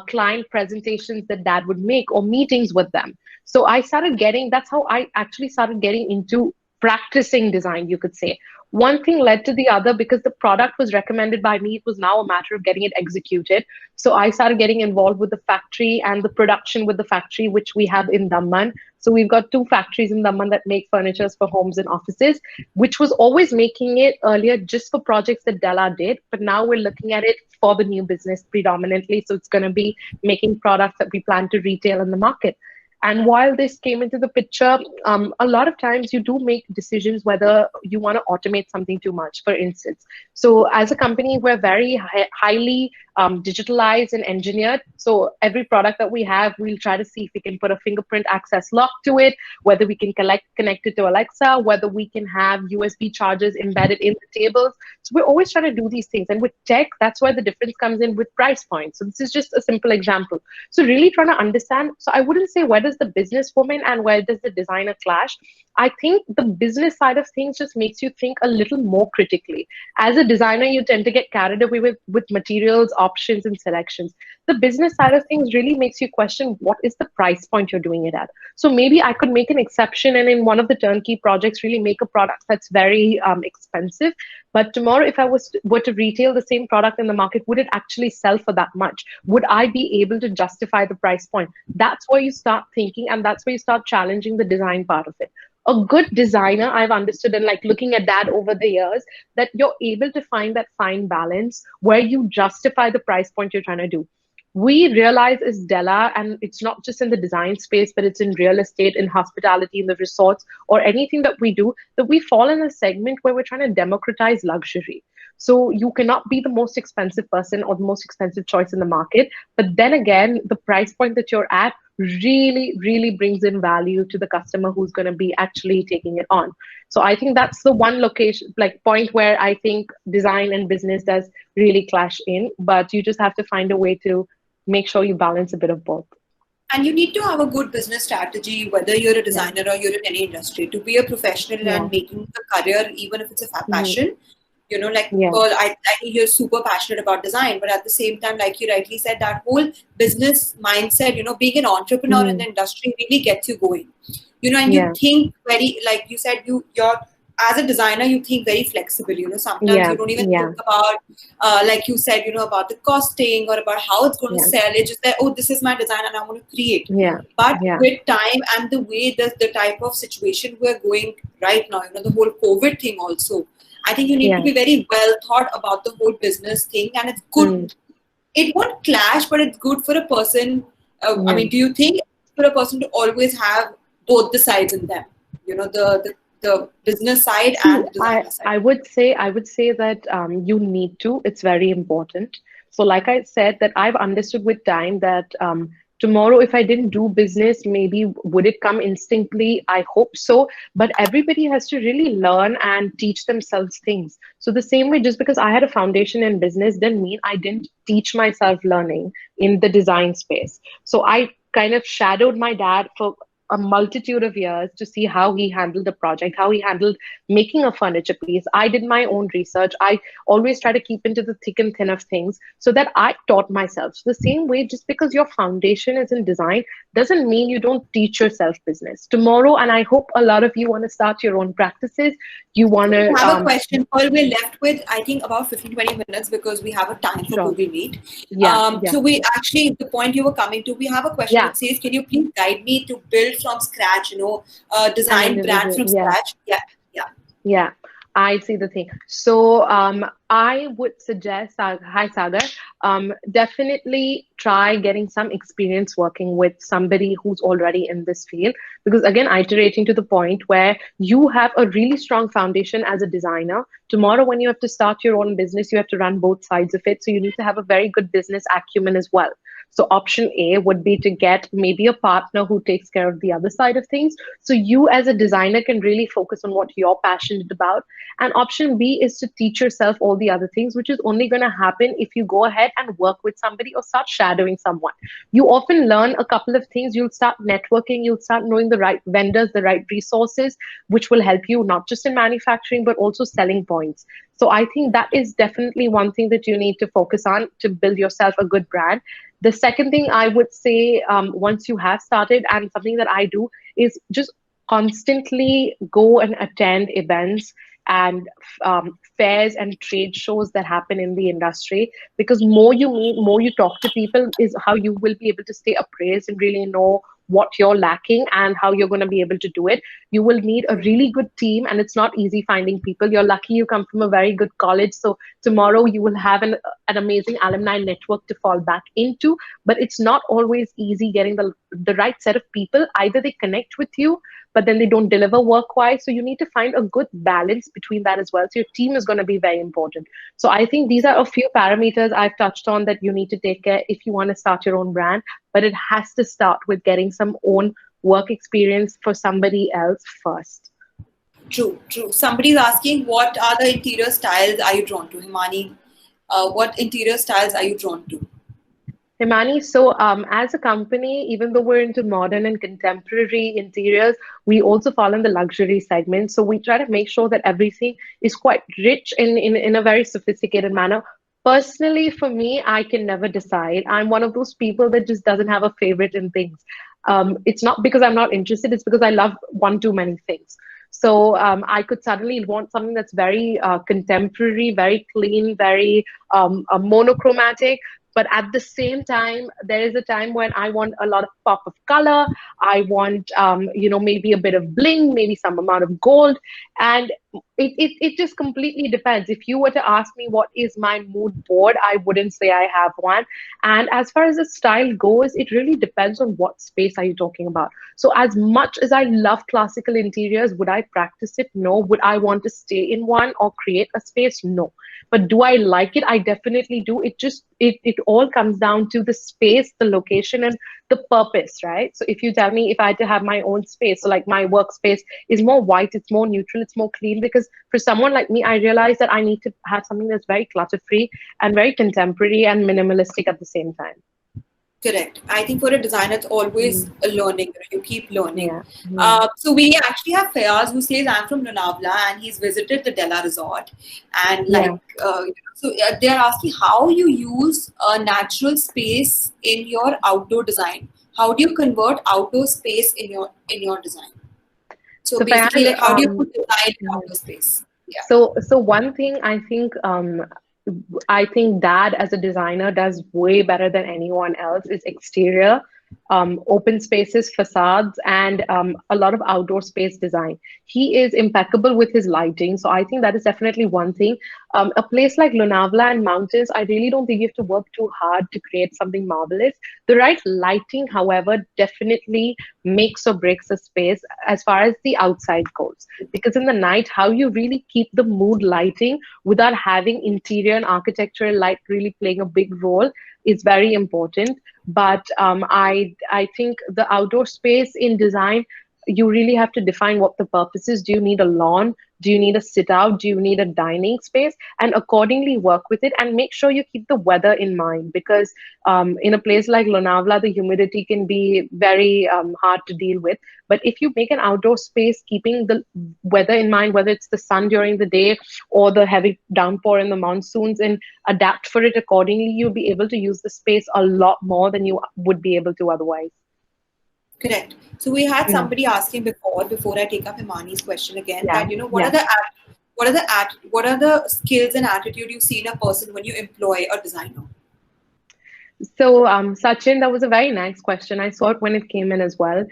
client presentations that dad would make or meetings with them. So I started getting, that's how I actually started getting into practicing design, you could say. one thing led to the other because the product was recommended by me. It was now a matter of getting it executed. So I started getting involved with the factory and the production with the factory, which we have in Daman. So we've got 2 factories in Daman that make furnitures for homes and offices, which was always making it earlier just for projects that Della did. But now we're looking at it for the new business predominantly. So it's going to be making products that we plan to retail in the market. And while this came into the picture, a lot of times you do make decisions whether you want to automate something too much, for instance. So as a company, we're very highly digitalized and engineered. So every product that we have, we'll try to see if we can put a fingerprint access lock to it, whether we can connect it to Alexa, whether we can have USB chargers embedded in the tables. So we're always trying to do these things. And with tech, that's where the difference comes in with price points. So this is just a simple example. So really trying to understand. So I wouldn't say where does the business woman and where does the designer clash. I think the business side of things just makes you think a little more critically. As a designer, you tend to get carried away with materials, options, and selections. The business side of things really makes you question what is the price point you're doing it at. So maybe I could make an exception and in one of the turnkey projects really make a product that's very expensive. But tomorrow, if I were to retail the same product in the market, would it actually sell for that much? Would I be able to justify the price point? That's where you start thinking, and that's where you start challenging the design part of it. A good designer, I've understood, and like looking at that over the years, that you're able to find that fine balance where you justify the price point you're trying to do. We realize is Della, and it's not just in the design space, but it's in real estate, in hospitality, in the resorts, or anything that we do, that we fall in a segment where we're trying to democratize luxury. So you cannot be the most expensive person or the most expensive choice in the market. But then again, the price point that you're at really brings in value to the customer who's going to be actually taking it on. So I think that's the one location, like point where I think design and business does really clash in, but you just have to find a way to make sure you balance a bit of both. And you need to have a good business strategy, whether you're a designer or you're in any industry, to be a professional and making a career, even if it's a passion. You know, like, well, I think you're super passionate about design, but at the same time, like you rightly said, that whole business mindset, you know, being an entrepreneur in the industry really gets you going. You know, and you think very, like you said, you're as a designer, you think very flexible. You know, sometimes you don't even think about, like you said, you know, about the costing or about how it's going to sell. It's just that, oh, this is my design and I want to create. But with time and the way the type of situation we're going right now, you know, the whole COVID thing also, I think you need to be very well thought about the whole business thing, and it's good. It won't clash, but it's good for a person. I mean, do you think for a person to always have both the sides in them? You know, the business side and the designer side. I would say that you need to. It's very important. So, like I said, that I've understood with time that tomorrow, if I didn't do business, maybe would it come instinctively? I hope so. But everybody has to really learn and teach themselves things. So the same way, just because I had a foundation in business didn't mean I didn't teach myself learning in the design space. So I kind of shadowed my dad for a multitude of years to see how he handled the project, how he handled making a furniture piece. I did my own research. I always try to keep into the thick and thin of things so that I taught myself. So the same way, just because your foundation is in design doesn't mean you don't teach yourself business. Tomorrow, and I hope a lot of you want to start your own practices, you want to... I have a question. Paul, we're left with, I think, about 15-20 minutes because we have a time for Google Meet. So we actually, the point you were coming to, we have a question that says, can you please guide me to build from scratch, you know, design brand from scratch? Yeah, I see the thing. So I would suggest, hi Sagar, definitely try getting some experience working with somebody who's already in this field. Because again, iterating to the point where you have a really strong foundation as a designer. Tomorrow, when you have to start your own business, you have to run both sides of it. So you need to have a very good business acumen as well. So option A would be to get maybe a partner who takes care of the other side of things. So you as a designer can really focus on what you're passionate about. And option B is to teach yourself all the other things, which is only going to happen if you go ahead and work with somebody or start shadowing someone. You often learn a couple of things. You'll start networking. You'll start knowing the right vendors, the right resources, which will help you not just in manufacturing, but also selling points. So I think that is definitely one thing that you need to focus on to build yourself a good brand. The second thing I would say, once you have started, and something that I do, is just constantly go and attend events. and fairs and trade shows that happen in the industry, because more you meet, more you talk to people, is how you will be able to stay appraised and really know what you're lacking and how you're going to be able to do it. You will need a really good team, and it's not easy finding people. You're lucky you come from a very good college, so tomorrow you will have an amazing alumni network to fall back into. But it's not always easy getting the right set of people. Either they connect with you, but then they don't deliver work wise. So you need to find a good balance between that as well. So your team is going to be very important. So I think these are a few parameters I've touched on that you need to take care if you want to start your own brand. But it has to start with getting some own work experience for somebody else first. True, true. Somebody's asking, what are the interior styles are you drawn to, Himani? What interior styles are you drawn to? Himani, so as a company, even though we're into modern and contemporary interiors, we also fall in the luxury segment. So we try to make sure that everything is quite rich in a very sophisticated manner. Personally, for me, I can never decide. I'm one of those people that just doesn't have a favorite in things. It's not because I'm not interested, it's because I love one too many things. So I could suddenly want something that's very contemporary, very clean, very monochromatic. But at the same time, there is a time when I want a lot of pop of color. I want, maybe a bit of bling, maybe some amount of gold. And it just completely depends. If you were to ask me what is my mood board, I wouldn't say I have one. And as far as the style goes, it really depends on what space are you talking about. So as much as I love classical interiors, would I practice it? No. Would I want to stay in one or create a space? No. But do I like it? I definitely do. It all comes down to the space, the location, and the purpose, right? So if you tell me if I had to have my own space, so like my workspace is more white, it's more neutral, it's more clean, because for someone like me, I realize that I need to have something that's very clutter-free and very contemporary and minimalistic at the same time. Correct. I think for a designer, it's always a learning. You keep learning. Yeah. So we actually have Fayaz who says, I'm from Lonavala and he's visited the Della resort. And they're asking how you use a natural space in your outdoor design. How do you convert outdoor space in your design? So basically, Fayaz, like, how do you put design in outdoor space? Yeah. So one thing I think Dad as a designer does way better than anyone else is exterior, open spaces, facades, and a lot of outdoor space design. He is impeccable with his lighting, so I think that is definitely one thing. A place like Lonavala and mountains, I really don't think you have to work too hard to create something marvelous. The right lighting, however, definitely makes or breaks a space as far as the outside goes. Because in the night, how you really keep the mood lighting without having interior and architectural light really playing a big role is very important. But I think the outdoor space in design, you really have to define what the purpose is. Do you need a lawn? Do you need a sit out? Do you need a dining space? And accordingly work with it, and make sure you keep the weather in mind, because in a place like Lonavala, the humidity can be very hard to deal with. But if you make an outdoor space, keeping the weather in mind, whether it's the sun during the day or the heavy downpour in the monsoons, and adapt for it accordingly, you'll be able to use the space a lot more than you would be able to otherwise. Correct. So we had somebody asking before I take up Himani's question again, that what are the skills and attitude you see in a person when you employ a designer? So, Sachin, that was a very nice question. I saw it when it came in as well.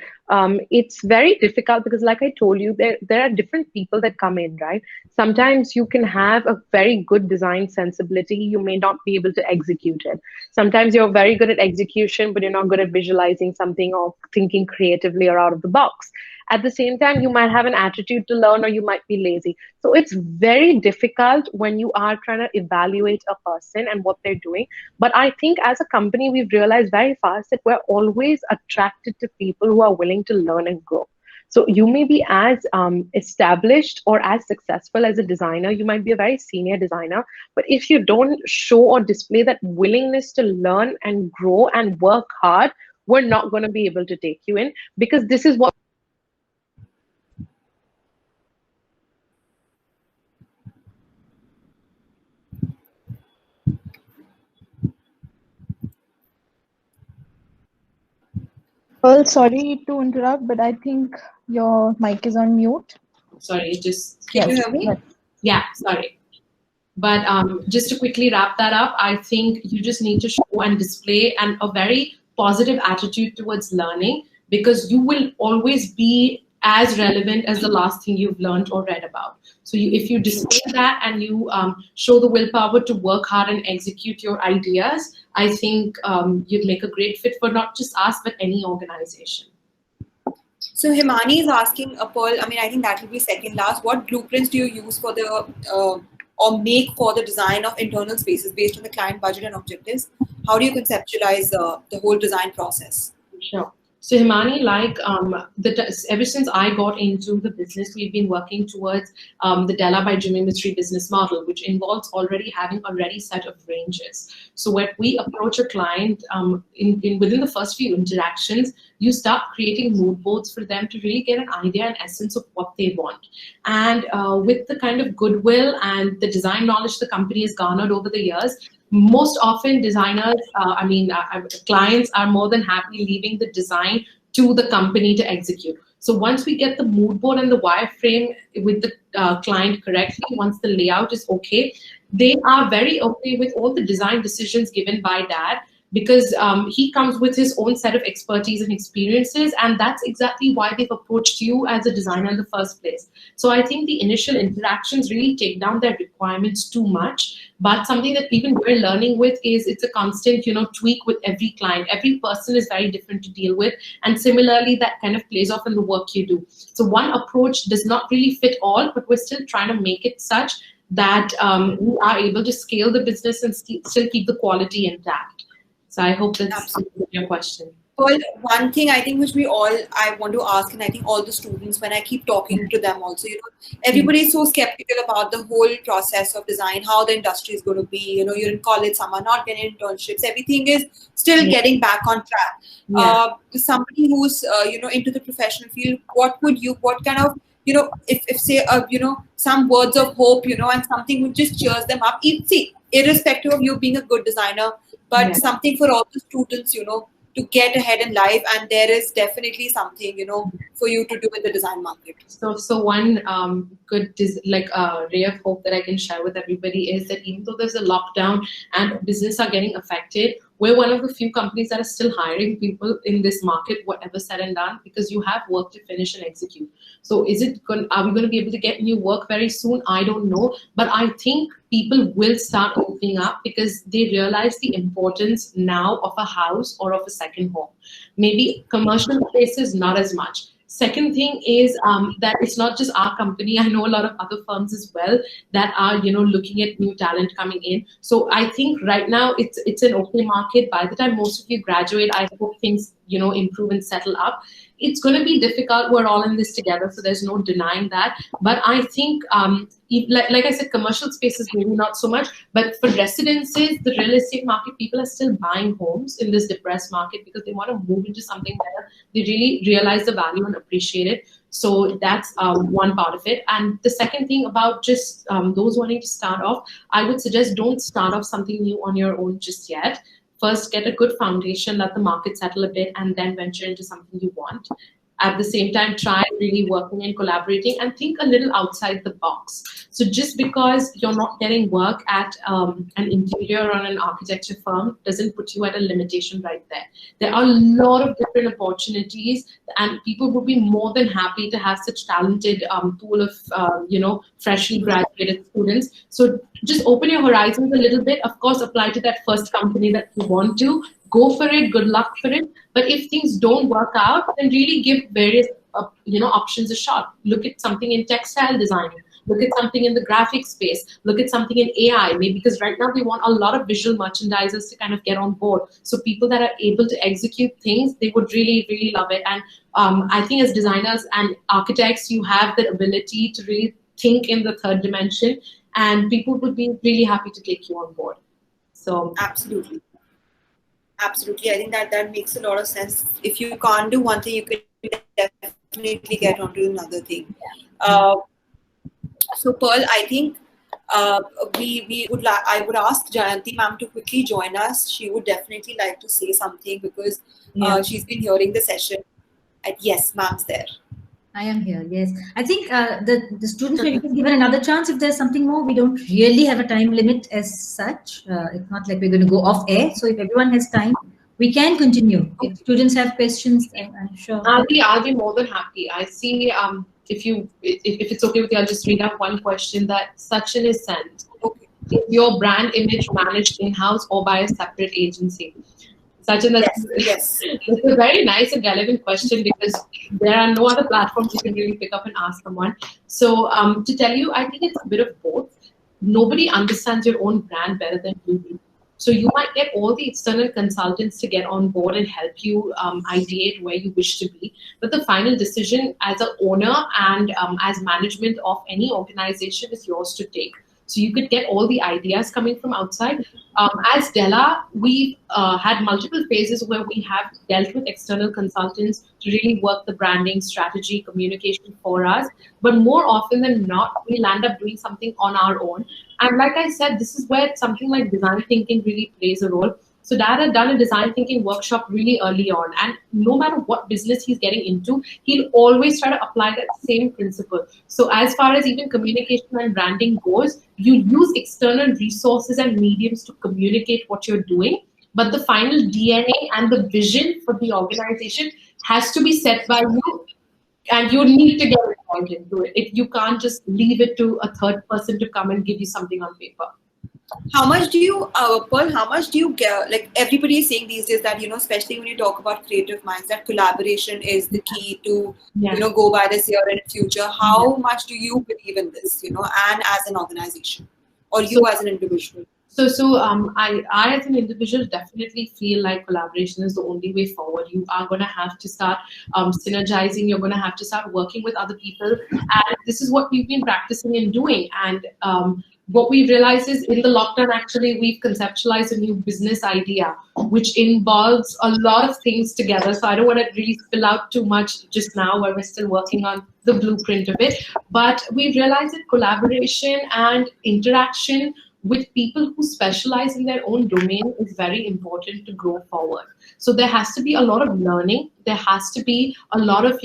It's very difficult because, like I told you, there are different people that come in, right? Sometimes you can have a very good design sensibility. You may not be able to execute it. Sometimes you're very good at execution, but you're not good at visualizing something or thinking creatively or out of the box. At the same time, you might have an attitude to learn, or you might be lazy. So it's very difficult when you are trying to evaluate a person and what they're doing. But I think as a company, we've realized very fast that we're always attracted to people who are willing to learn and grow. So you may be as established or as successful as a designer. You might be a very senior designer. But if you don't show or display that willingness to learn and grow and work hard, we're not going to be able to take you in, because this is what Well, sorry to interrupt, but I think your mic is on mute. Sorry, just Can you hear me? Yes. Yeah, sorry. But just to quickly wrap that up, I think you just need to show and display a very positive attitude towards learning, because you will always be as relevant as the last thing you've learned or read about. So if you display that and you show the willpower to work hard and execute your ideas, I think you'd make a great fit for not just us, but any organization. So Himani is asking, Pearl, I mean, I think that will be second last. What blueprints do you use for the or make for the design of internal spaces based on the client budget and objectives? How do you conceptualize the whole design process? Sure. So Himani, like ever since I got into the business, we've been working towards the Della by Jimmy Mistry business model, which involves already having a ready set of ranges. So when we approach a client within the first few interactions, you start creating mood boards for them to really get an idea and essence of what they want. And with the kind of goodwill and the design knowledge the company has garnered over the years, most often designers, clients are more than happy leaving the design to the company to execute. So once we get the mood board and the wireframe with the client correctly, once the layout is okay, they are very okay with all the design decisions given by Dad, because he comes with his own set of expertise and experiences, and that's exactly why they've approached you as a designer in the first place. So I think the initial interactions really take down their requirements too much, but something that even we're learning with is it's a constant, tweak with every client. Every person is very different to deal with, and similarly, that kind of plays off in the work you do. So one approach does not really fit all, but we're still trying to make it such that we are able to scale the business and still keep the quality intact. So I hope that's answers your question. Well, one thing I think which I want to ask, and I think all the students, when I keep talking to them also, everybody is so skeptical about the whole process of design, how the industry is going to be. You're in college, some are not getting internships. Everything is still getting back on track. Somebody who's, into the professional field, what kind of, if say, some words of hope, and something which just cheers them up. See, irrespective of you being a good designer, but something for all the students, to get ahead in life, and there is definitely something, for you to do in the design market. So one good ray of hope that I can share with everybody is that even though there's a lockdown and business are getting affected, we're one of the few companies that are still hiring people in this market, whatever said and done, because you have work to finish and execute. So are we going to be able to get new work very soon? I don't know. But I think people will start opening up because they realize the importance now of a house or of a second home. Maybe commercial places, not as much. Second thing is that it's not just our company. I know a lot of other firms as well that are, looking at new talent coming in. So I think right now it's an okay market. By the time most of you graduate, I hope things, improve and settle up. It's going to be difficult. We're all in this together, so there's no denying that. But I think, like I said, commercial spaces maybe not so much. But for residences, the real estate market, people are still buying homes in this depressed market because they want to move into something better. They really realize the value and appreciate it. So that's one part of it. And the second thing about just those wanting to start off, I would suggest don't start off something new on your own just yet. First, get a good foundation, let the market settle a bit, and then venture into something you want. At the same time, try really working and collaborating and think a little outside the box. So just because you're not getting work at an interior or an architecture firm doesn't put you at a limitation right there. There are a lot of different opportunities, and people would be more than happy to have such talented pool of, freshly graduated students. So just open your horizons a little bit. Of course, apply to that first company that you want to. Go for it. Good luck for it. But if things don't work out, then really give various options a shot. Look at something in textile designing. Look at something in the graphic space. Look at something in AI. Maybe because right now they want a lot of visual merchandisers to kind of get on board. So people that are able to execute things, they would really, really love it. And I think as designers and architects, you have the ability to really think in the third dimension, and people would be really happy to take you on board. So absolutely. Absolutely. I think that makes a lot of sense. If you can't do one thing, you can definitely get onto another thing. So Pearl, I think I would ask Jayanti ma'am to quickly join us. She would definitely like to say something because she's been hearing the session. Yes, ma'am's there. I am here. Yes, I think the students may be given another chance if there's something more. We don't really have a time limit as such. It's not like we're going to go off air. So if everyone has time, we can continue. If students have questions, I'm sure. I'll be more than happy. I see. If it's okay with you, I'll just read out one question that Sachin is sent. Okay. Is your brand image managed in-house or by a separate agency? Sachin, Yes. it's a very nice and relevant question because there are no other platforms you can really pick up and ask someone. So to tell you, I think it's a bit of both. Nobody understands your own brand better than you do. So you might get all the external consultants to get on board and help you ideate where you wish to be. But the final decision as an owner and as management of any organization is yours to take. So you could get all the ideas coming from outside. As Della, we had multiple phases where we have dealt with external consultants to really work the branding, strategy, communication for us. But more often than not, we land up doing something on our own. And like I said, this is where something like design thinking really plays a role. So Dad had done a design thinking workshop really early on. And no matter what business he's getting into, he'll always try to apply that same principle. So as far as even communication and branding goes, you use external resources and mediums to communicate what you're doing. But the final DNA and the vision for the organization has to be set by you. And you need to get involved into it. You can't just leave it to a third person to come and give you something on paper. How much do you, Pearl, how much do you get? Like everybody is saying these days that, especially when you talk about creative minds, that collaboration is the key to, go by this year and future. How much do you believe in this, and as an organization or you as an individual? So I as an individual definitely feel like collaboration is the only way forward. You are going to have to start synergizing. You're going to have to start working with other people. And this is what we've been practicing and doing. And what we've realized is in the lockdown, actually, we've conceptualized a new business idea, which involves a lot of things together. So I don't want to really spill out too much just now while we're still working on the blueprint of it. But we've realized that collaboration and interaction with people who specialize in their own domain is very important to grow forward. So there has to be a lot of learning. There has to be a lot of,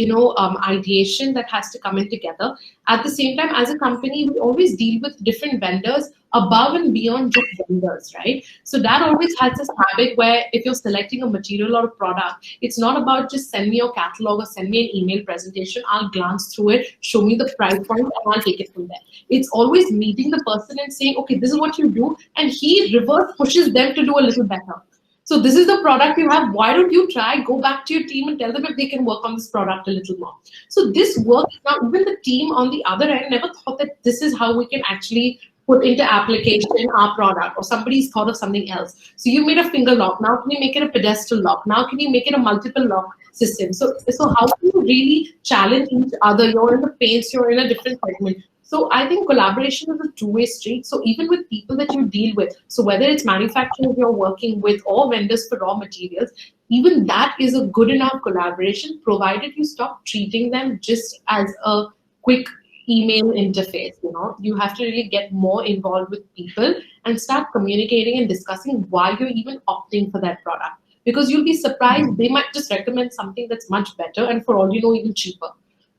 ideation that has to come in together. At the same time, as a company, we always deal with different vendors above and beyond just vendors, right? So that always has this habit where if you're selecting a material or a product, it's not about just send me your catalog or send me an email presentation. I'll glance through it, show me the price point, and I'll take it from there. It's always meeting the person and saying, okay, this is what you do. And he reverse pushes them to do a little better. So this is the product you have. Why don't you try, go back to your team and tell them if they can work on this product a little more. So this work, now even the team on the other end never thought that this is how we can actually put into application our product, or somebody's thought of something else. So you made a finger lock. Now can you make it a pedestal lock? Now can you make it a multiple lock system? So how can you really challenge each other? You're in the paints, you're in a different segment. So I think collaboration is a two-way street. So even with people that you deal with, so whether it's manufacturers you're working with or vendors for raw materials, even that is a good enough collaboration, provided you stop treating them just as a quick email interface. You have to really get more involved with people and start communicating and discussing why you're even opting for that product. Because you'll be surprised, they might just recommend something that's much better and for all you know, even cheaper.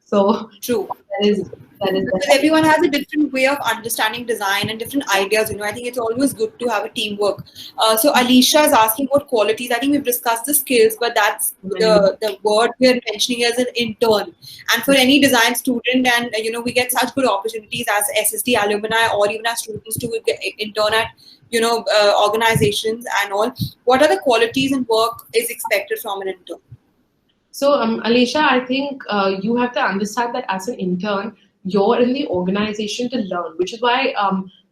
So true. That is because everyone has a different way of understanding design and different ideas. I think it's always good to have a teamwork. So Alicia is asking what qualities. I think we've discussed the skills, but that's the word we're mentioning as an intern. And for any design student, and we get such good opportunities as SSD alumni or even as students to intern at organizations and all. What are the qualities and work is expected from an intern? So, Alicia, I think you have to understand that as an intern, you're in the organization to learn, which is why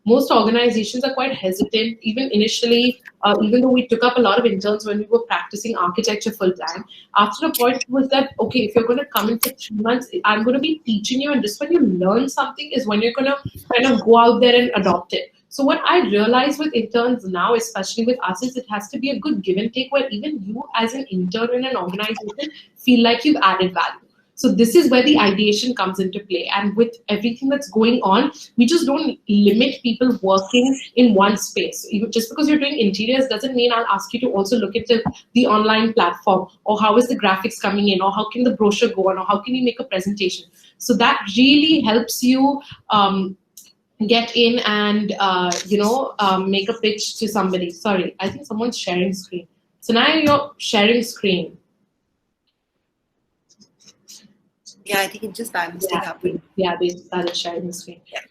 most organizations are quite hesitant. Even initially, even though we took up a lot of interns when we were practicing architecture full time, after a point it was that, okay, if you're going to come in for 3 months, I'm going to be teaching you, and just when you learn something is when you're going to kind of go out there and adopt it. So what I realize with interns now, especially with us, is it has to be a good give and take where even you as an intern in an organization feel like you've added value. So this is where the ideation comes into play. And with everything that's going on, we just don't limit people working in one space. Just because you're doing interiors doesn't mean I'll ask you to also look at the online platform, or how is the graphics coming in, or how can the brochure go on, or how can you make a presentation. So that really helps you get in and make a pitch to somebody. Sorry, I think someone's sharing screen. So now you're sharing screen. Yeah, I think it just by mistake happened. Yeah, they started sharing the screen. Yeah.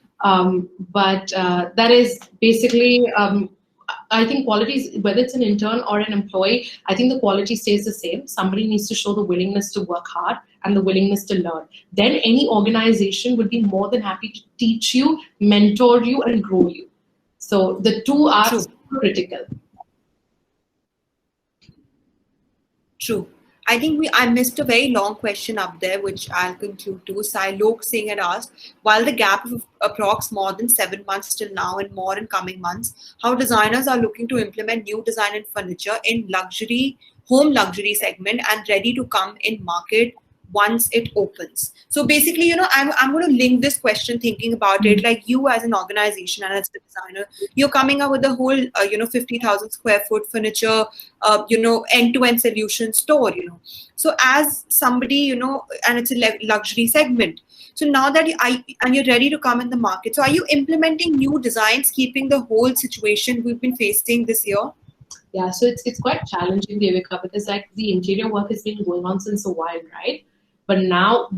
But that is basically, I think quality is, whether it's an intern or an employee, I think the quality stays the same. Somebody needs to show the willingness to work hard and the willingness to learn. Then any organization would be more than happy to teach you, mentor you, and grow you. So the two are super critical. True. I think I missed a very long question up there, which I'll conclude to. Sailok Singh had asked, while the gap of approx more than 7 months till now and more in coming months, how designers are looking to implement new design and furniture in home luxury segment and ready to come in market once it opens. So basically, I'm going to link this question thinking about it, like you as an organization and as a designer, you're coming up with a whole, 50,000 square foot furniture, end-to-end solution store, So as somebody, and it's a luxury segment. So now that you're ready to come in the market, so are you implementing new designs, keeping the whole situation we've been facing this year? Yeah, so it's quite challenging, Devika, because like the interior work has been going on since a while, right? But now,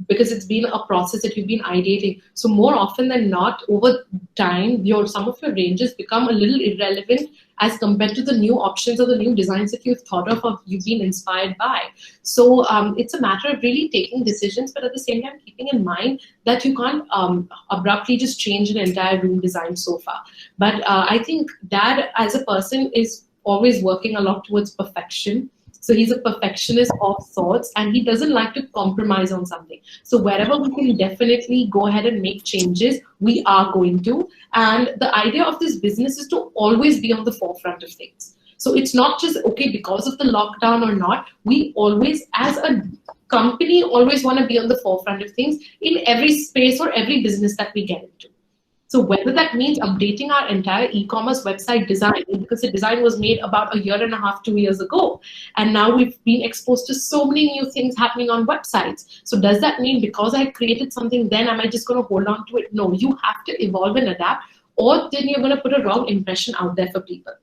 because it's been a process that you've been ideating, so more often than not, over time, some of your ranges become a little irrelevant as compared to the new options or the new designs that you've thought of or you've been inspired by. So it's a matter of really taking decisions, but at the same time, keeping in mind that you can't abruptly just change an entire room design so far. But I think Dad, as a person, is always working a lot towards perfection. So he's a perfectionist of sorts, and he doesn't like to compromise on something. So wherever we can definitely go ahead and make changes, we are going to. And the idea of this business is to always be on the forefront of things. So it's not just, okay, because of the lockdown or not, we always, as a company, always want to be on the forefront of things in every space or every business that we get into. So whether that means updating our entire e-commerce website design, because the design was made about a year and a half, 2 years ago, and now we've been exposed to so many new things happening on websites. So does that mean because I created something then, am I just going to hold on to it? No, you have to evolve and adapt, or then you're going to put a wrong impression out there for people.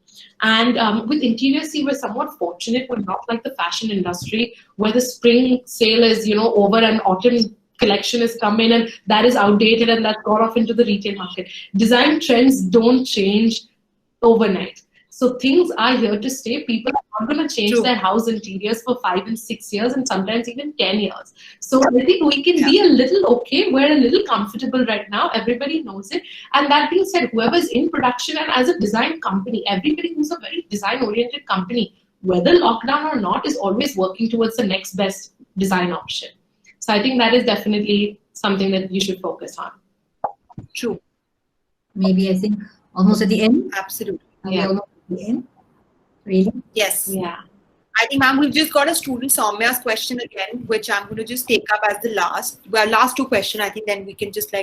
And with interiors, we're somewhat fortunate. We're not like the fashion industry where the spring sale is, over and autumn collection is coming and that is outdated and that's gone off into the retail market. Design trends don't change overnight. So things are here to stay. People are not going to change their house interiors for 5 and 6 years and sometimes even 10 years. So I think we can be a little okay. We're a little comfortable right now. Everybody knows it. And that being said, whoever's in production and as a design company, everybody who's a very design-oriented company, whether lockdown or not, is always working towards the next best design option. So I think that is definitely something that you should focus on. True. Maybe I think almost at the end. Absolutely. Yeah. Almost at the end. Really? Yes. Yeah. I think, ma'am, we've just got a student Soumya's question again, which I'm going to just take up as the last two questions. I think then we can just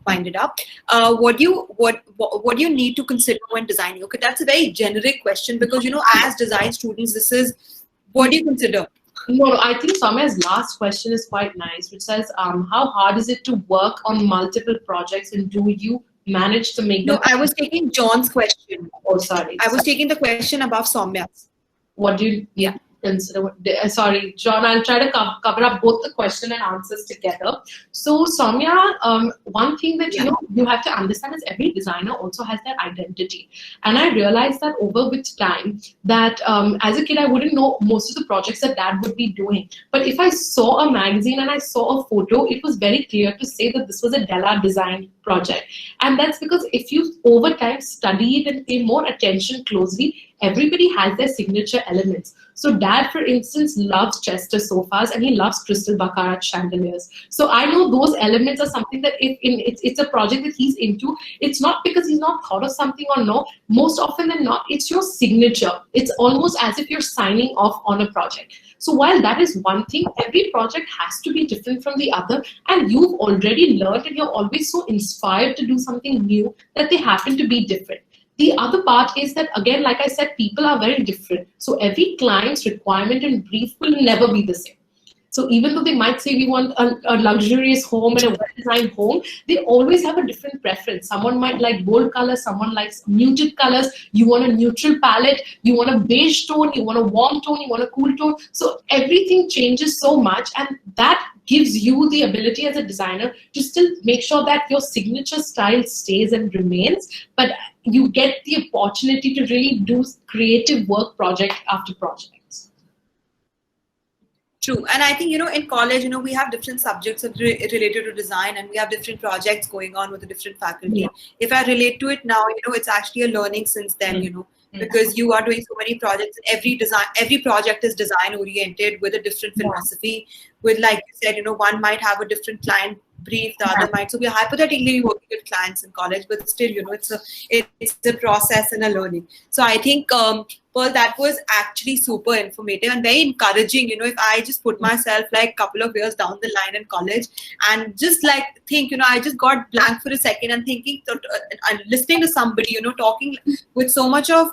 wind it up. What do you need to consider when designing? Okay, that's a very generic question because as design students, this is what do you consider? No, I think Soumya's last question is quite nice, which says, how hard is it to work on multiple projects and do you manage to make them? No, I was taking John's question. Oh, sorry. I was taking the question above Soumya's. What do you consider? Sorry, John, I'll try to cover up both the question and answers together. So Soumya, one thing that you have to understand is every designer also has their identity. And I realized that with time that as a kid, I wouldn't know most of the projects that Dad would be doing. But if I saw a magazine and I saw a photo, it was very clear to say that this was a Della design project. And that's because if you over time study it and pay more attention closely, everybody has their signature elements. So Dad, for instance, loves Chester sofas and he loves crystal baccarat chandeliers. So I know those elements are something that it's a project that he's into. It's not because he's not thought of something or no. Most often than not, it's your signature. It's almost as if you're signing off on a project. So while that is one thing, every project has to be different from the other, and you've already learned and you're always so inspired to do something new that they happen to be different. The other part is that, again, like I said, people are very different. So every client's requirement and brief will never be the same. So even though they might say we want a luxurious home and a well-designed home, they always have a different preference. Someone might like bold colors, someone likes muted colors, you want a neutral palette, you want a beige tone, you want a warm tone, you want a cool tone. So everything changes so much, and that gives you the ability as a designer to still make sure that your signature style stays and remains, but you get the opportunity to really do creative work project after project. True. And I think, in college, we have different subjects related to design, and we have different projects going on with the different faculty. Yeah. If I relate to it now, it's actually a learning since then, because you are doing so many projects. Every project is design oriented with a different philosophy. With, like you said, one might have a different client brief, the other might. So we're hypothetically working with clients in college, but still, it's a process and a learning. So I think, Pearl, that was actually super informative and very encouraging. If I just put myself like a couple of years down the line in college and just like think, I just got blank for a second and thinking, and listening to somebody, talking with so much of,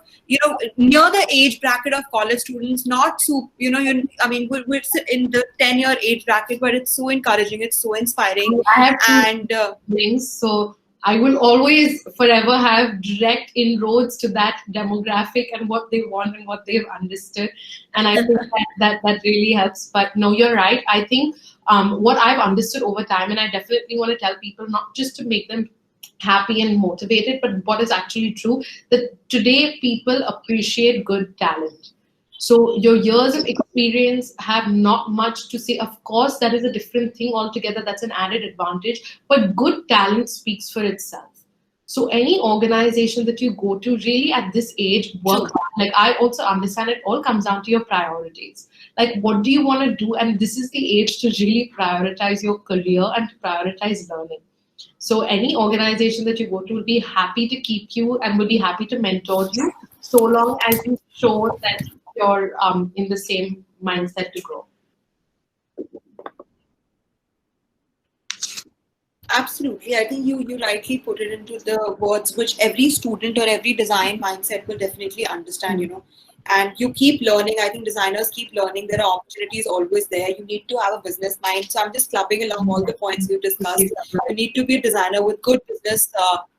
near the age bracket of college students, not so, we're in the 10-year age bracket, but it's so encouraging, it's so inspiring. I have two things. So I will always forever have direct inroads to that demographic and what they want and what they've understood. And I think that really helps. But no, you're right. I think what I've understood over time, and I definitely want to tell people, not just to make them happy and motivated, but what is actually true, that today people appreciate good talent. So your years of experience have not much to say. Of course, that is a different thing altogether. That's an added advantage. But good talent speaks for itself. So any organization that you go to, really at this age, work hard. Like, I also understand it all comes down to your priorities. Like, what do you want to do? And this is the age to really prioritize your career and to prioritize learning. So any organization that you go to will be happy to keep you and will be happy to mentor you, so long as you show that you're in the same mindset to grow. Absolutely. I think you rightly put it into the words which every student or every design mindset will definitely understand, and you keep learning. I think designers keep learning. There are opportunities always there. You need to have a business mind. So I'm just clubbing along all the points we've discussed. You need to be a designer with good business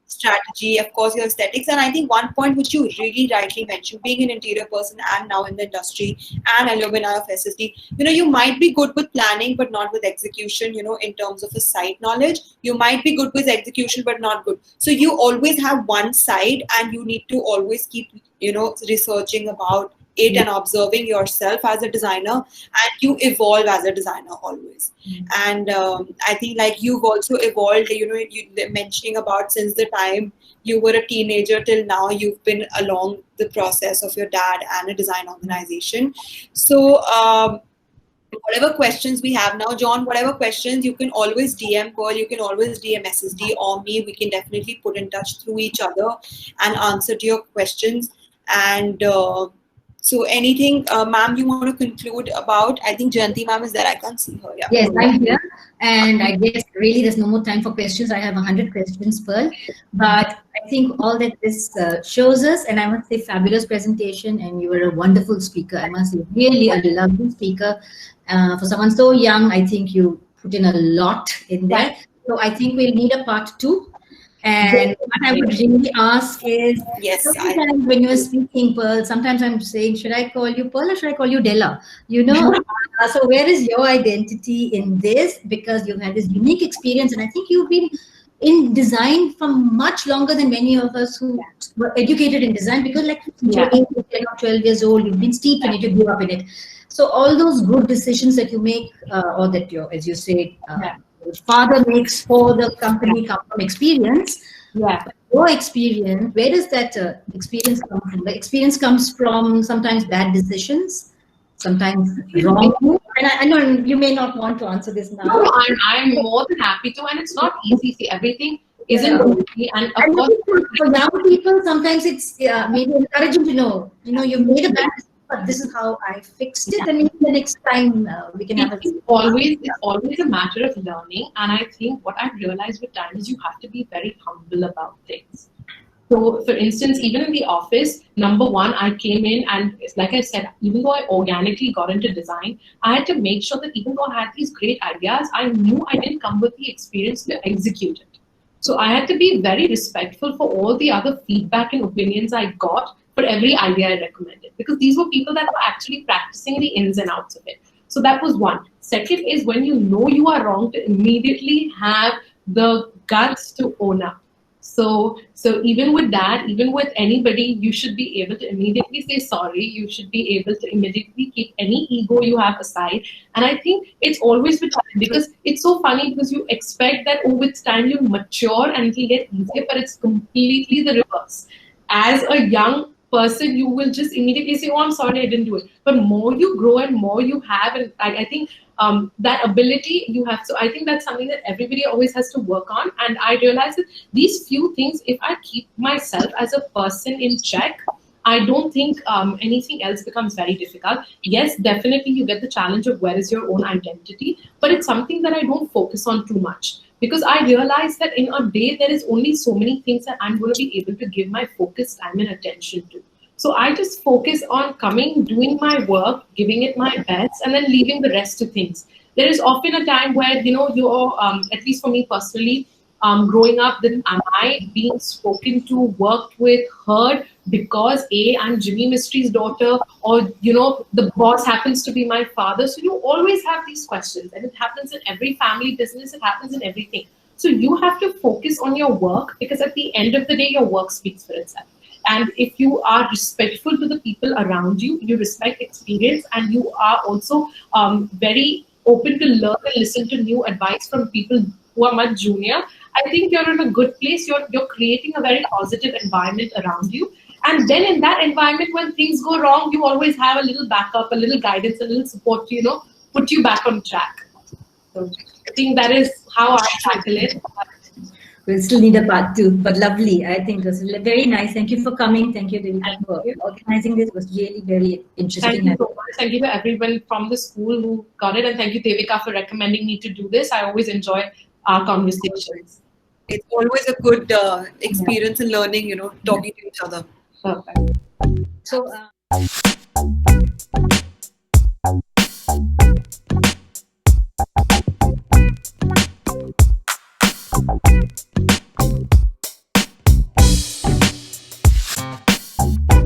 strategy, of course, your aesthetics. And I think one point which you really rightly mentioned, being an interior person and now in the industry and alumni of SSD, you might be good with planning but not with execution, in terms of a site knowledge. You might be good with execution but not good. So you always have one side, and you need to always keep researching about it and observing yourself as a designer, and you evolve as a designer always. And I think, like, you've also evolved, you mentioning about since the time you were a teenager till now, you've been along the process of your dad and a design organization. So whatever questions we have now, John, whatever questions, you can always DM Pearl, you can always DM SSD or me. We can definitely put in touch through each other and answer to your questions. And so anything, ma'am, you want to conclude about? I think Jayanti ma'am is there. I can't see her. Yeah. Yes, I'm here. And I guess really there's no more time for questions. I have 100 questions, Pearl. But I think all that this shows us, and I must say, fabulous presentation. And you were a wonderful speaker. I must say, really a lovely speaker. For someone so young, I think you put in a lot in there. So I think we'll need a part 2. And what I would really ask is, sometimes when you're speaking, Pearl, sometimes I'm saying, should I call you Pearl or should I call you Della? So where is your identity in this? Because you've had this unique experience, and I think you've been in design for much longer than many of us who were educated in design, because like you're 10 or 12 years old, you've been steeped in it, you grew up in it. So all those good decisions that you make, or that your, as you say, father makes for the company come from experience. Your experience, where does that experience come from? The experience comes from sometimes bad decisions, sometimes wrong. And I know you may not want to answer this now. No, I'm more than happy to, and it's not easy. See, everything isn't easy, and of course, for young people, sometimes it's maybe encouraging to know, you made a bad decision, but this is how I fixed it, and maybe the next time we can have a. It's always a matter of learning, and I think what I've realized with time is you have to be very humble about things. So, for instance, even in the office, number one, I came in and, like I said, even though I organically got into design, I had to make sure that even though I had these great ideas, I knew I didn't come with the experience to execute it. So I had to be very respectful for all the other feedback and opinions I got for every idea I recommended, because these were people that were actually practicing the ins and outs of it. So that was one. Second is when you know you are wrong, to immediately have the guts to own up. So even with that, even with anybody, you should be able to immediately say sorry. You should be able to immediately keep any ego you have aside. And I think it's always with time, because it's so funny, because you expect that with time you mature and it'll get easier, but it's completely the reverse. As a young person, you will just immediately say, oh, I'm sorry, I didn't do it. But more you grow and more you have, and I think that ability you have. So I think that's something that everybody always has to work on. And I realize that these few things, if I keep myself as a person in check, I don't think anything else becomes very difficult. Yes, definitely you get the challenge of where is your own identity, but it's something that I don't focus on too much, because I realize that in a day there is only so many things that I'm going to be able to give my focus, time, and attention to. So I just focus on coming, doing my work, giving it my best, and then leaving the rest to things. There is often a time where, you're, at least for me personally, growing up, then am I being spoken to, worked with, heard because I'm Jimmy Mistry's daughter, or the boss happens to be my father. So you always have these questions, and it happens in every family business. It happens in everything. So you have to focus on your work, because at the end of the day, your work speaks for itself. And if you are respectful to the people around you, you respect experience, and you are also very open to learn and listen to new advice from people who are much junior, I think you're in a good place. You're creating a very positive environment around you. And then in that environment, when things go wrong, you always have a little backup, a little guidance, a little support to, put you back on track. So I think that is how I tackle it. We'll still need a part two, but lovely. I think it was very nice. Thank you for coming. Thank you, Devika, for organizing this. It was really very interesting. Thank you so much. Thank you to everyone from the school who got it. And thank you, Devika, for recommending me to do this. I always enjoy our conversations. It's always a good experience in learning, talking to each other. Perfect. So,